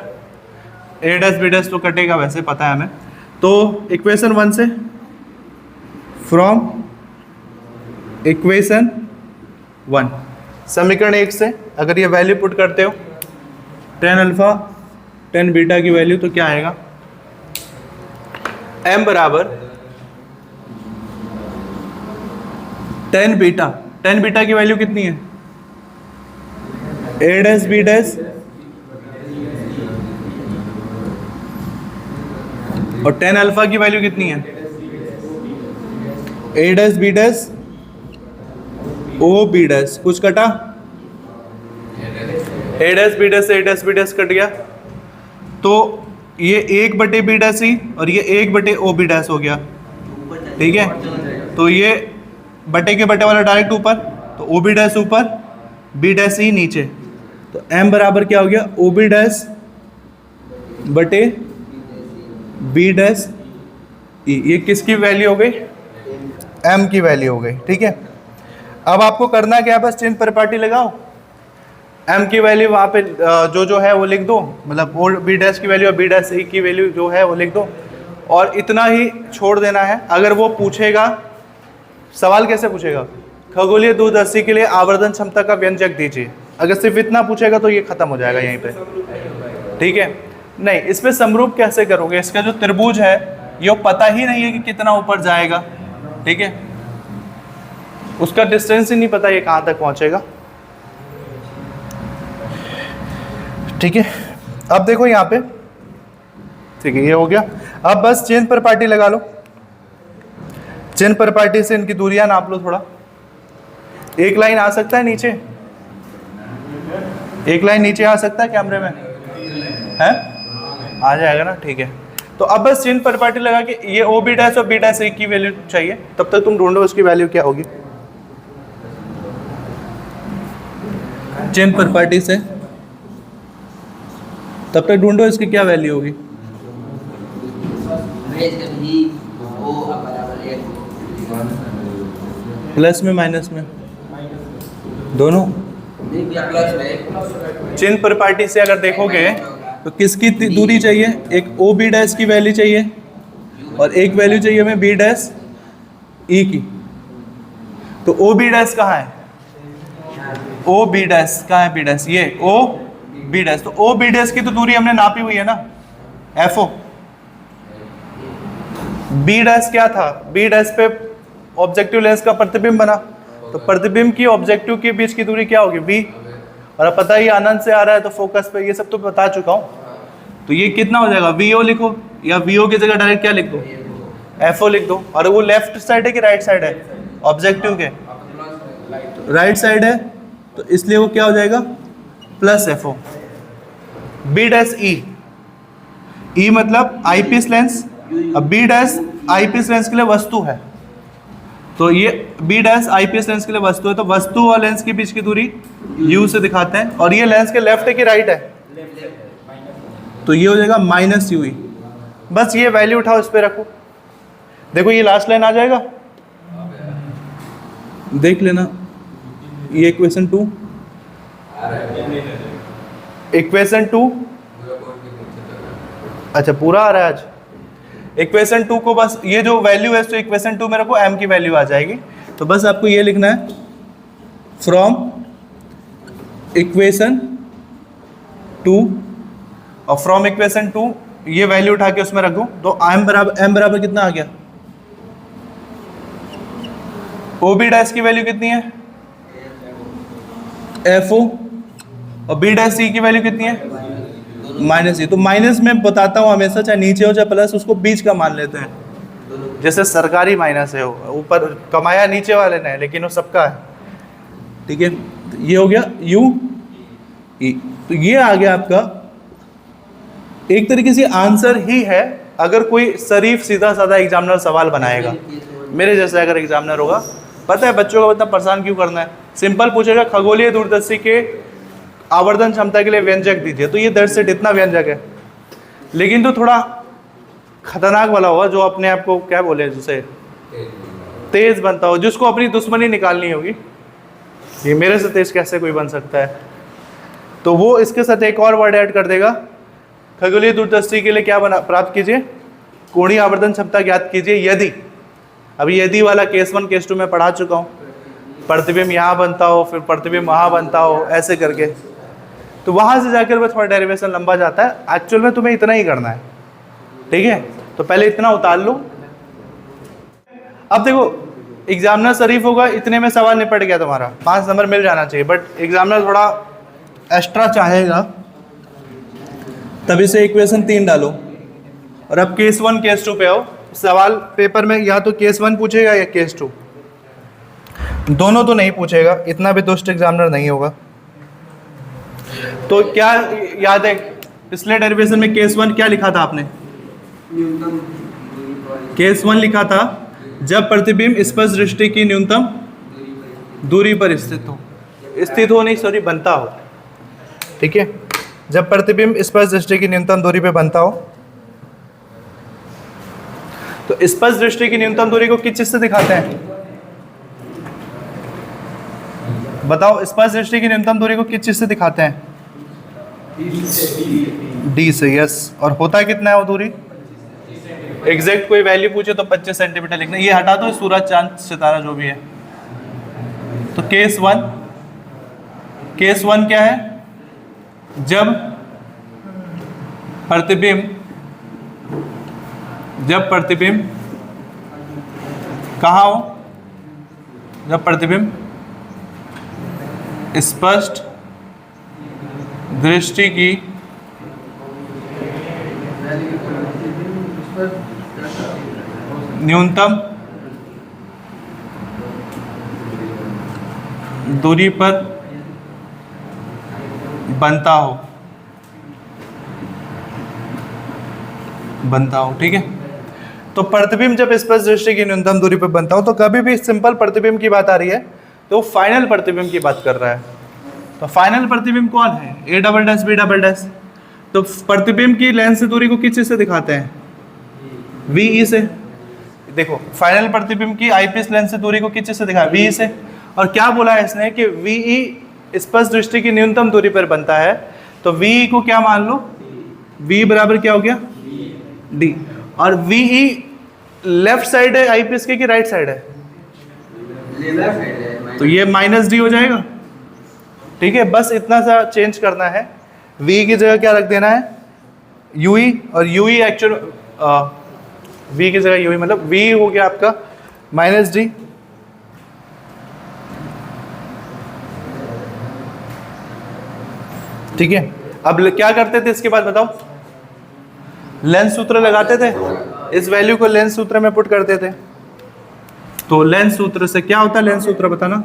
ए डैश बी डैश तो कटेगा वैसे, पता है हमें। तो इक्वेशन 1 से, फ्रॉम इक्वेशन 1, समीकरण 1 से अगर ये वैल्यू पुट करते हो 10 अल्फा 10 बीटा की वैल्यू, तो क्या आएगा? m बराबर 10 बीटा। 10 बीटा की वैल्यू कितनी है? ए डैश बी डैश और 10 अल्फा की वैल्यू कितनी है? A dash B dash O B dash. कुछ कटा? ए डैश बी डैश से A dash B dash cut गया, तो ये 1/b' और ये 1/OB' हो गया, ठीक है। तो ये बटे के बटे वाला डायरेक्ट ऊपर, तो OB' ऊपर, B' नीचे, तो m बराबर क्या हो गया, OB' बटे B', ये किसकी वैल्यू हो गई, m की वैल्यू हो गई, ठीक है। अब आपको करना क्या है, बस चिन्ह परिपाटी लगाओ, m की वैल्यू वहाँ पे जो है वो लिख दो, मतलब B' की वैल्यू और B' की वैल्यू जो है वो लिख दो, और इतना ही छोड़ देना है। अगर वो पूछेगा, सवाल कैसे पूछेगा, खगोलीय दूरदर्शी के लिए आवर्धन क्षमता का व्यंजक दीजिए, अगर सिर्फ इतना पूछेगा तो ये खत्म हो जाएगा यहीं पे, ठीक है। नहीं, इस पे समरूप कैसे करोगे, इसका जो त्रिभुज है ये पता ही नहीं है कि कितना ऊपर जाएगा, ठीक है, उसका डिस्टेंस ही नहीं पता ये कहाँ तक पहुँचेगा, ठीक है। अब देखो यहाँ पे, ठीक है, ये हो गया। अब बस चिन्ह परिपाटी लगा लो, चिन्ह परिपाटी से इनकी दूरियां नाप लो थोड़ा। एक लाइन आ सकता है नीचे, एक लाइन नीचे आ सकता है कैमरे में, है, आ जाएगा ना, ठीक है। तो अब बस चिन्ह परिपाटी लगा के ये OB' और B' की वैल्यू चाहिए, तब तक तुम ढूंढो उसकी वैल्यू क्या होगी। चिन्ह परिपाटी से तब तक ढूंढो इसकी क्या वैल्यू होगी। प्लस में माइनस में दोनों, चिन्ह परिपाटी से अगर देखोगे तो किसकी दूरी चाहिए, एक OB' की वैल्यू चाहिए और एक वैल्यू चाहिए हमें B' की। तो OB' कहाँ है, OB' कहाँ है, B', ये OB', तो OB' की तो दूरी हमने नापी हुई है ना, FO। B' क्या था, B' पे ऑब्जेक्टिव लेंस का प्रतिबिंब बना, तो प्रतिबिंब की ऑब्जेक्टिव के बीच की दूरी क्या होगी, B। और अब पता ही अनंत से आ रहा है तो फोकस पे, ये सब तो बता चुका हूँ। तो ये कितना हो जाएगा, VO लिखो, या VO की जगह डायरेक्ट क्या लिख दो, FO लिख दो। और वो लेफ्ट साइड है कि राइट साइड है, ऑब्जेक्टिव के राइट साइड है, तो इसलिए वो क्या हो जाएगा, प्लस FO। B' E मतलब आईपीस लेंस, अब B' आईपीस लेंस के लिए वस्तु है, तो ये B' आईपीस लेंस के लिए वस्तु है, तो वस्तु और लेंस के बीच की दूरी U से दिखाते हैं। और ये लेंस के लेफ्ट है कि राइट है, तो ये हो जाएगा -UE। बस ये वैल्यू उठाओ, इस पे रखो, देखो ये लास्ट लाइन आ जाएगा, देख लेना। ये इक्वेशन 2, इक्वेशन 2, अच्छा पूरा आ रहा है आज। इक्वेशन 2 को बस ये जो वैल्यू है तो इक्वेशन 2 में रखो, m की वैल्यू आ जाएगी। तो बस आपको ये लिखना है, फ्रॉम इक्वेशन 2, और फ्रॉम इक्वेशन 2 ये वैल्यू उठा के उसमें रखो, तो m बराबर कितना आ गया, OB' की वैल्यू कितनी है, FO, और B' की वैल्यू कितनी है, -E। तो माइनस में बताता हूँ हमेशा, चाहे नीचे हो चाहे प्लस, उसको बीच का मान लेते हैं। जैसे सरकारी माइनस है, ऊपर कमाया नीचे वाले ने, लेकिन वो सबका है, ठीक है। तो ये हो गया UE। तो ये आ गया आपका एक तरीके से आंसर ही है, अगर कोई शरीफ सीधा साधा एग्जामिनर सवाल बनाएगा, मेरे जैसा अगर एग्जामिनर होगा। पता है बच्चों को इतना परेशान क्यों करना है, सिंपल पूछेगा खगोलीय दूरदर्शी के आवर्धन क्षमता के लिए व्यंजक दीजिए, तो ये 10 सेट इतना व्यंजक है। लेकिन तो थोड़ा खतरनाक वाला होगा, जो अपने आप को क्या बोले, जिसे तेज बनता हो, जिसको अपनी दुश्मनी निकालनी होगी, ये मेरे से तेज कैसे कोई बन सकता है, तो वो इसके साथ एक और वर्ड ऐड कर देगा, खगोलीय दूरदर्शी के लिए क्या प्राप्त कीजिए, कोणीय आवर्धन क्षमता ज्ञात कीजिए यदि। अभी यदि वाला केस 1 केस 2 में पढ़ा चुका हूँ, प्रतिबिंब यहाँ बनता हो, फिर प्रतिबिंब वहाँ बनता हो, ऐसे करके, तो वहाँ से जाकर वह थोड़ा डेरिवेशन लंबा जाता है। एक्चुअल में तुम्हें इतना ही करना है, ठीक है। तो पहले इतना उतार लो। अब देखो एग्जामिनर शरीफ होगा, इतने में सवाल निपट गया तुम्हारा, 5 नंबर मिल जाना चाहिए। बट एग्जामिनर थोड़ा एक्स्ट्रा चाहेगा, तभी से इक्वेशन 3 डालो। और अब केस 1 केस 2 पे आओ। सवाल पेपर में या तो केस 1 पूछेगा या केस 2, दोनों तो नहीं पूछेगा, इतना भी दुष्ट एग्जामिनर नहीं होगा। तो क्या याद है, पिछले डेरिवेशन में केस 1 क्या लिखा था आपने? केस 1 लिखा था जब प्रतिबिंब स्पर्श दृष्टि की न्यूनतम दूरी पर स्थित हो नहीं सॉरी बनता हो। ठीक है, जब प्रतिबिंब स्पर्श दृष्टि की न्यूनतम दूरी पे बनता हो। तो स्पर्श दृष्टि की न्यूनतम दूरी को किस चीज से दिखाते हैं? बताओ, स्पर्श दृष्टि की न्यूनतम दूरी को किस चीज से दिखाते हैं? डी से। यस। और होता कितना है वो दूरी? एग्जैक्ट कोई वैल्यू पूछे तो 25 सेंटीमीटर लिखना। ये हटा दो, सूरज चांद सितारा जो भी है। तो केस 1 क्या है? जब प्रतिबिंब कहाँ हो? जब प्रतिबिंब स्पष्ट दृष्टि की न्यूनतम दूरी पर बनता हो। ठीक है, तो प्रतिबिंब जब स्पर्श दृष्टि की न्यूनतम दूरी पर बनता हो, तो कभी भी सिंपल प्रतिबिंब की बात आ रही है तो फाइनल प्रतिबिंब की बात कर रहा है। तो फाइनल प्रतिबिंब कौन है? A double dash B double dash. तो प्रतिबिंब की लेंस से दूरी को किस चीज से दिखाते हैं? VE से। देखो, फाइनल प्रतिबिंब की आईपीस लेंस से दूरी को किस चीज से दिखाया? VE से। और क्या बोला है इसने कि VE स्पर्श दृष्टि की न्यूनतम दूरी पर बनता है। तो VE को क्या मान लो? V बराबर क्या हो गया? D। और VE लेफ्ट साइड है आईपीस के कि राइट साइड है? तो ये -D हो जाएगा। ठीक है, बस इतना सा चेंज करना है। V की जगह क्या रख देना है? UE। और UE एक्चुअल V की जगह UE, मतलब V हो गया आपका -D। ठीक है, अब क्या करते थे इसके बाद बताओ? लेंस सूत्र लगाते थे। इस वैल्यू को लेंस सूत्र में पुट करते थे। तो लेंस सूत्र से क्या होता है? लेंस सूत्र बताना।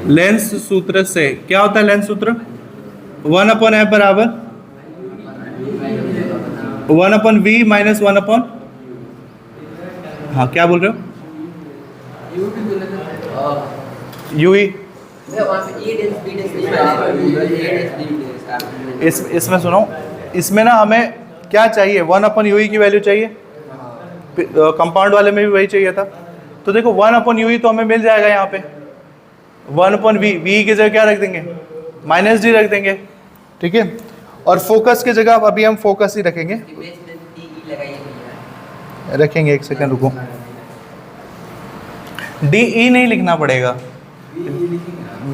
लेंस सूत्र से क्या होता है? लेंस सूत्र 1/f बराबर 1/v माइनस 1/, हाँ क्या बोल रहे हो? UE। इसमें सुनो, इसमें ना हमें क्या चाहिए? 1/UE की वैल्यू चाहिए। कंपाउंड वाले में भी वही चाहिए था। तो देखो 1/UE तो हमें मिल जाएगा यहाँ पे। 1/V, V की जगह क्या रख देंगे? -D रख देंगे। ठीक है, और फोकस की जगह अभी हम फोकस ही रखेंगे। एक सेकंड रुको। DE नहीं लिखना पड़ेगा।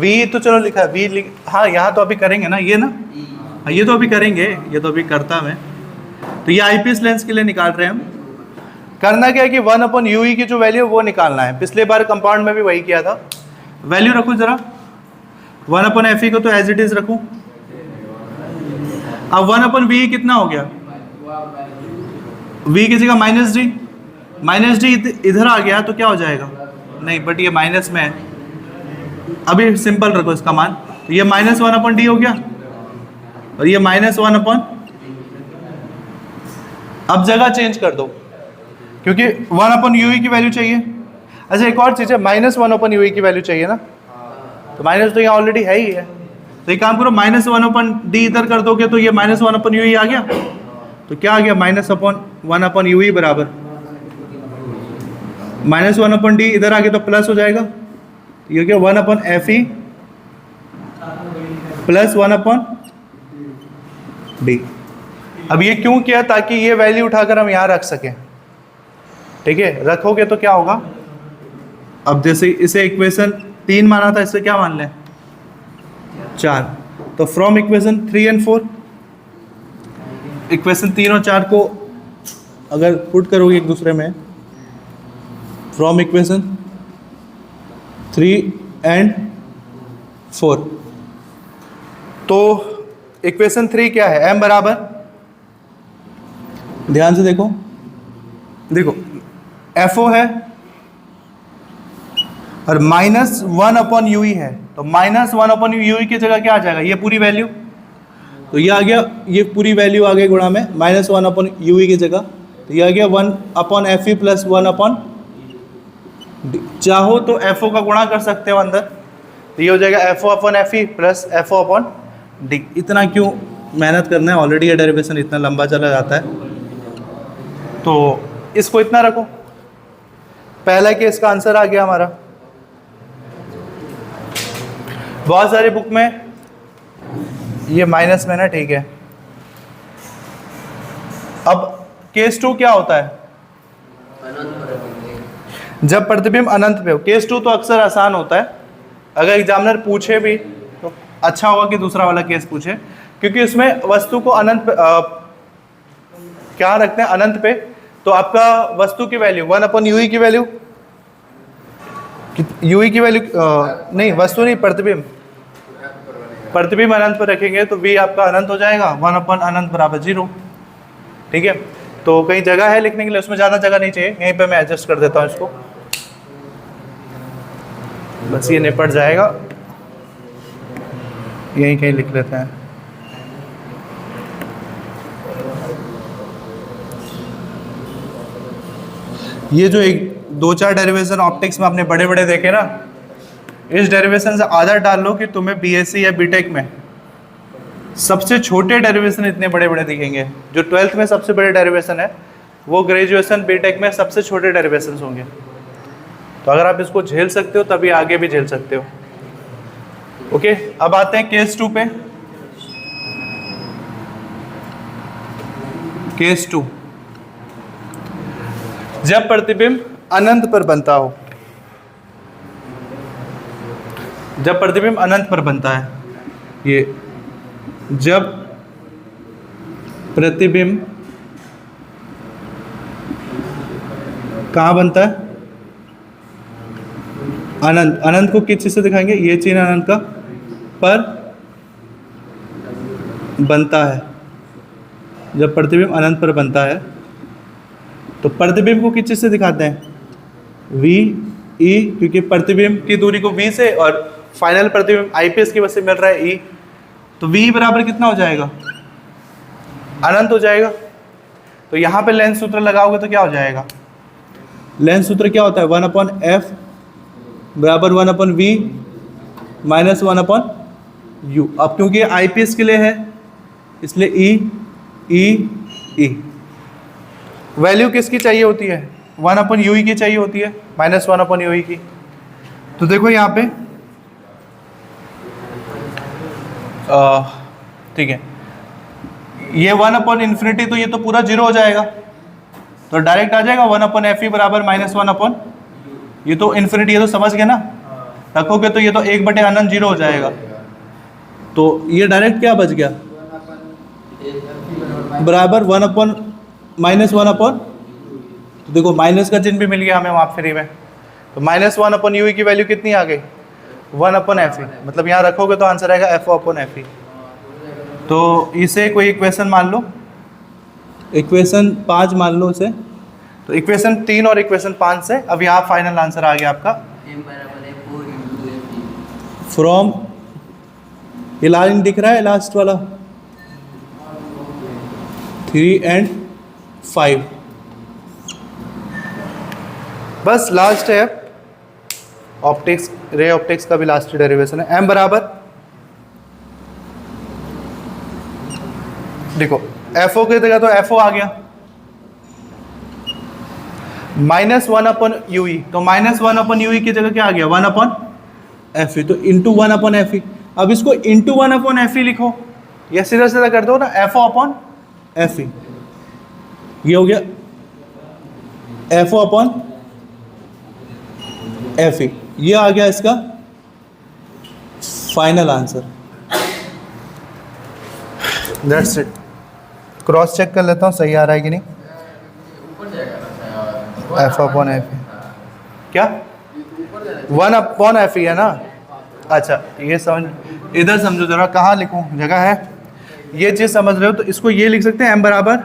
V तो चलो लिखा है, V हाँ यहाँ तो अभी करेंगे ना, ये ना, ये तो अभी करेंगे, ये तो अभी करता मैं। तो ये आईपीएस लेंस के लिए निकाल रहे हैं हम। करना क्या है कि 1/UE की जो वैल्यू वो निकालना है। पिछले बार कंपाउंड में भी वही किया था। वैल्यू रखो जरा, 1/FE को तो एज इट इज रखूं। अब 1/VE कितना हो गया? V की जगह -D इधर आ गया तो क्या हो जाएगा? नहीं, बट ये माइनस में है। अभी सिंपल रखो इसका मान। तो ये -1/D हो गया और ये -1/, अब जगह चेंज कर दो क्योंकि 1/UE की वैल्यू चाहिए। अच्छा, एक और चीज़ है, -1/UE की वैल्यू चाहिए ना, तो माइनस तो यहाँ ऑलरेडी है ही है। तो एक काम करो, -1/D इधर कर दोगे तो ये -1/UE आ गया। तो क्या आ गया? -1/UE बराबर -1/D इधर आ गया तो प्लस हो जाएगा। ये क्या? 1/FE plus 1/D। अब ये क्यों किया? ताकि ये वैल्यू उठाकर हम यहाँ रख सकें। ठीक है, रखोगे तो क्या होगा? अब जैसे इसे इक्वेशन 3 माना था, इससे क्या मान लें? 4। तो फ्रॉम इक्वेशन 3 और 4, इक्वेशन 3 और 4 को अगर पुट करोगे एक दूसरे में, फ्रॉम इक्वेशन 3 एंड 4, तो इक्वेशन 3 क्या है? m बराबर, ध्यान से देखो FO है और -1/u है, तो -1/u की जगह क्या आ जाएगा, ये पूरी वैल्यू, तो ये आ गया, ये पूरी वैल्यू आ गई गुणा में -1/u की जगह, तो ये आ गया 1/fe प्लस 1/, चाहो तो FO का गुणा कर सकते हो अंदर, तो ये हो जाएगा FO/FE प्लस FO/d। इतना क्यों मेहनत करना है, ऑलरेडी ये डेरिवेशन इतना लंबा चला जाता है, तो इसको इतना रखो। पहला केस का आंसर आ गया हमारा। बहुत सारी बुक में ये माइनस में ना, ठीक है। अब केस 2 क्या होता है, जब प्रतिबिंब अनंत पे हो। केस 2 तो अक्सर आसान होता है, अगर एग्जामिनर पूछे भी तो अच्छा होगा कि दूसरा वाला केस पूछे, क्योंकि उसमें वस्तु को अनंत क्या रखते हैं, अनंत पे, तो आपका वस्तु की वैल्यू 1/u की वैल्यू, u की वैल्यू नहीं, वस्तु नहीं, प्रतिबिंब अनंत पर रखेंगे तो v आपका अनंत हो जाएगा, 1/अनंत बराबर 0। ठीक है, तो कहीं जगह है लिखने के लिए, उसमें ज़्यादा जगह नहीं चाहिए, यहीं पे मैं एडजस्ट कर देता हूँ इसको, बस ये निपट जाएगा, यहीं कहीं लिख लेते हैं। ये जो एक 2-4 डेरिवेशन ऑप्टिक्स में आपने बड़े बड़े देखे ना, इस डेरिवेशन से आधा डाल लो कि तुम्हें बीएससी या बीटेक में सबसे छोटे डेरिवेशन इतने बड़े बड़े दिखेंगे। जो 12th में सबसे बड़े डेरिवेशन है वो ग्रेजुएशन बीटेक में सबसे छोटे डेरिवेशन होंगे। तो अगर आप इसको झेल सकते हो तभी आगे भी झेल सकते हो। ओके, अब आते हैं केस 2 पे। केस 2, जब प्रतिबिंब अनंत पर बनता हो, जब प्रतिबिंब अनंत पर बनता है, ये जब प्रतिबिंब कहाँ बनता है, अनंत। अनंत को किस चीज से दिखाएंगे, ये चिन्ह अनंत का पर बनता है। जब प्रतिबिंब अनंत पर बनता है तो प्रतिबिंब को किस चीज से दिखाते हैं, v e, क्योंकि प्रतिबिंब की दूरी को v से और फाइनल प्रतिबिंब आईपीएस की वजह से मिल रहा है e, तो v बराबर कितना हो जाएगा, अनंत हो जाएगा। तो यहाँ पे लेंस सूत्र लगाओगे तो क्या हो जाएगा, लेंस सूत्र क्या होता है, 1/f बराबर 1/v माइनस 1/u। अब क्योंकि ये आईपीएस के लिए है इसलिए e e e। वैल्यू किसकी चाहिए होती है, 1/u की चाहिए होती है, माइनस 1/u की। तो देखो यहाँ पे ठीक है, ये 1/∞, तो ये तो पूरा 0 हो जाएगा, तो डायरेक्ट आ जाएगा 1/fe बराबर माइनस 1/, ये तो इन्फिनिटी, ये तो समझ गए ना, रखोगे तो ये तो 1/अनंत 0 हो जाएगा। तो ये डायरेक्ट क्या बच गया, बराबर 1/ माइनस 1/, तो देखो माइनस का चिन्ह भी मिल गया हमें वहाँ फ्री में। तो माइनस 1/u की वैल्यू कितनी आ गई, 1/fe, मतलब यहाँ रखोगे तो आंसर आएगा FO/fe। तो इसे कोई इक्वेशन मान लो, इक्वेशन 5 मान लो इसे, तो इक्वेशन 3 और इक्वेशन 5 से अब यहाँ फाइनल आंसर आ गया आपका, फ्रॉम, ये लाइन दिख रहा है लास्ट वाला 3 and 5, बस लास्ट है ऑप्टिक्स, रे ऑप्टिक्स का भी लास्ट डेरिवेशन है। m बराबर, देखो FO की जगह तो FO आ गया, माइनस 1/UE, तो माइनस 1/UE की जगह क्या आ गया, 1/fe, तो इंटू 1/fe। अब इसको इंटू 1/fe लिखो, या सीधा सीधा कर दो ना, FO/fe, ये हो गया FO/fe, ये आ गया इसका final answer. That's it. Cross check कर लेता हूँ सही आ रहा है कि नहीं, FO/fe क्या 1/fe है ना, अच्छा ये समझ, इधर समझो जरा, कहाँ लिखूँ, जगह है, ये चीज़ समझ रहे हो तो इसको ये लिख सकते हैं, m बराबर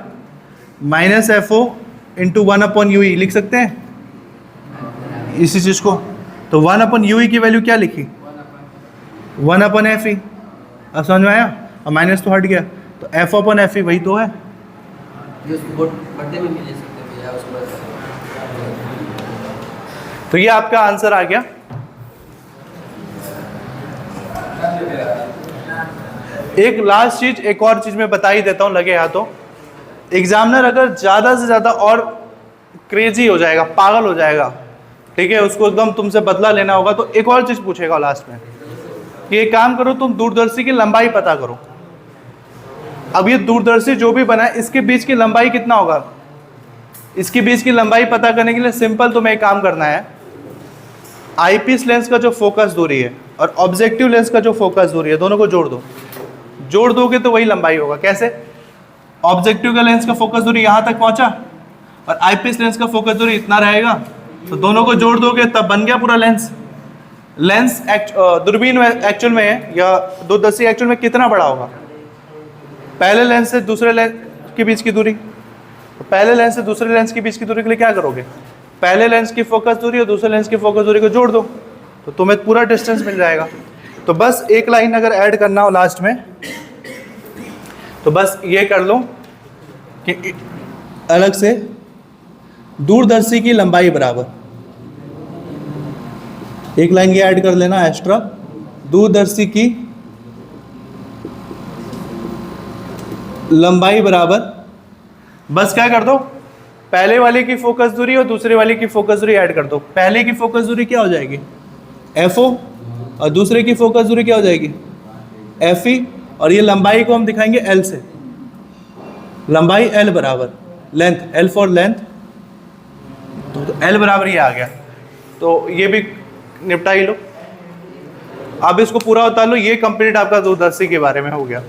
-FO इंटू 1/UE लिख सकते हैं इसी चीज़ को, तो 1/UE की वैल्यू क्या लिखी? 1/FE। अब समझ में आया? और माइनस तो हट गया, तो F/FE वही तो है। ये उसको बर्थडे में भी ले सकते हैं भैया उसको। तो ये आपका आंसर आ गया। एक लास्ट चीज, एक और चीज मैं बता ही देता हूं, लगे हाथों। एग्जामिनर अगर ज्यादा से ज्यादा और क्रेजी हो जाएगा, पागल हो जाएगा, ठीक है, उसको एकदम तुमसे बदला लेना होगा, तो एक और चीज पूछेगा लास्ट में कि ये काम करो, तुम दूरदर्शी की लंबाई पता करो। अब ये दूरदर्शी जो भी बना है, इसके बीच की लंबाई कितना होगा? इसके बीच की लंबाई पता करने के लिए सिंपल तुम्हें एक काम करना है। आईपीस लेंस का जो फोकस दूरी है और ऑब्जेक्टिव लेंस का जो फोकस दूरी है, दोनों को जोड़ दो। जोड़ दोगे तो वही लंबाई होगा। कैसे? ऑब्जेक्टिव का लेंस का फोकस दूरी यहां तक पहुंचा और आईपीस लेंस का फोकस दूरी इतना रहेगा, तो दोनों को जोड़ दोगे तब बन गया पूरा लेंस। लेंस दूरबीन एक्चुअल में या दूरदर्शी एक्चुअल में कितना बड़ा होगा? पहले लेंस से दूसरे लेंस के बीच की दूरी। तो पहले लेंस से दूसरे लेंस के बीच की दूरी के लिए क्या करोगे? पहले लेंस की फोकस दूरी और दूसरे लेंस की फोकस दूरी को जोड़ दो, तो तुम्हें पूरा डिस्टेंस मिल जाएगा। तो बस एक लाइन अगर ऐड करना हो लास्ट में, तो बस ये कर लो कि अलग से दूरदर्शी की लंबाई बराबर, एक लाइन ये ऐड कर लेना एक्स्ट्रा, दूरदर्शी की लंबाई बराबर, बस क्या कर दो, पहले वाले की फोकस दूरी और दूसरे वाले की फोकस दूरी ऐड कर दो। पहले की फोकस दूरी क्या हो जाएगी? FO, और दूसरे की फोकस दूरी क्या हो जाएगी? FE, और ये लंबाई को हम दिखाएंगे L से। लंबाई L बराबर लेंथ, L फॉर लेंथ, तो L बराबर ये आ गया। तो ये भी निपटा ही लो। अब इसको पूरा उतार लो। ये कंप्लीट आपका दूरदर्शी के बारे में हो गया।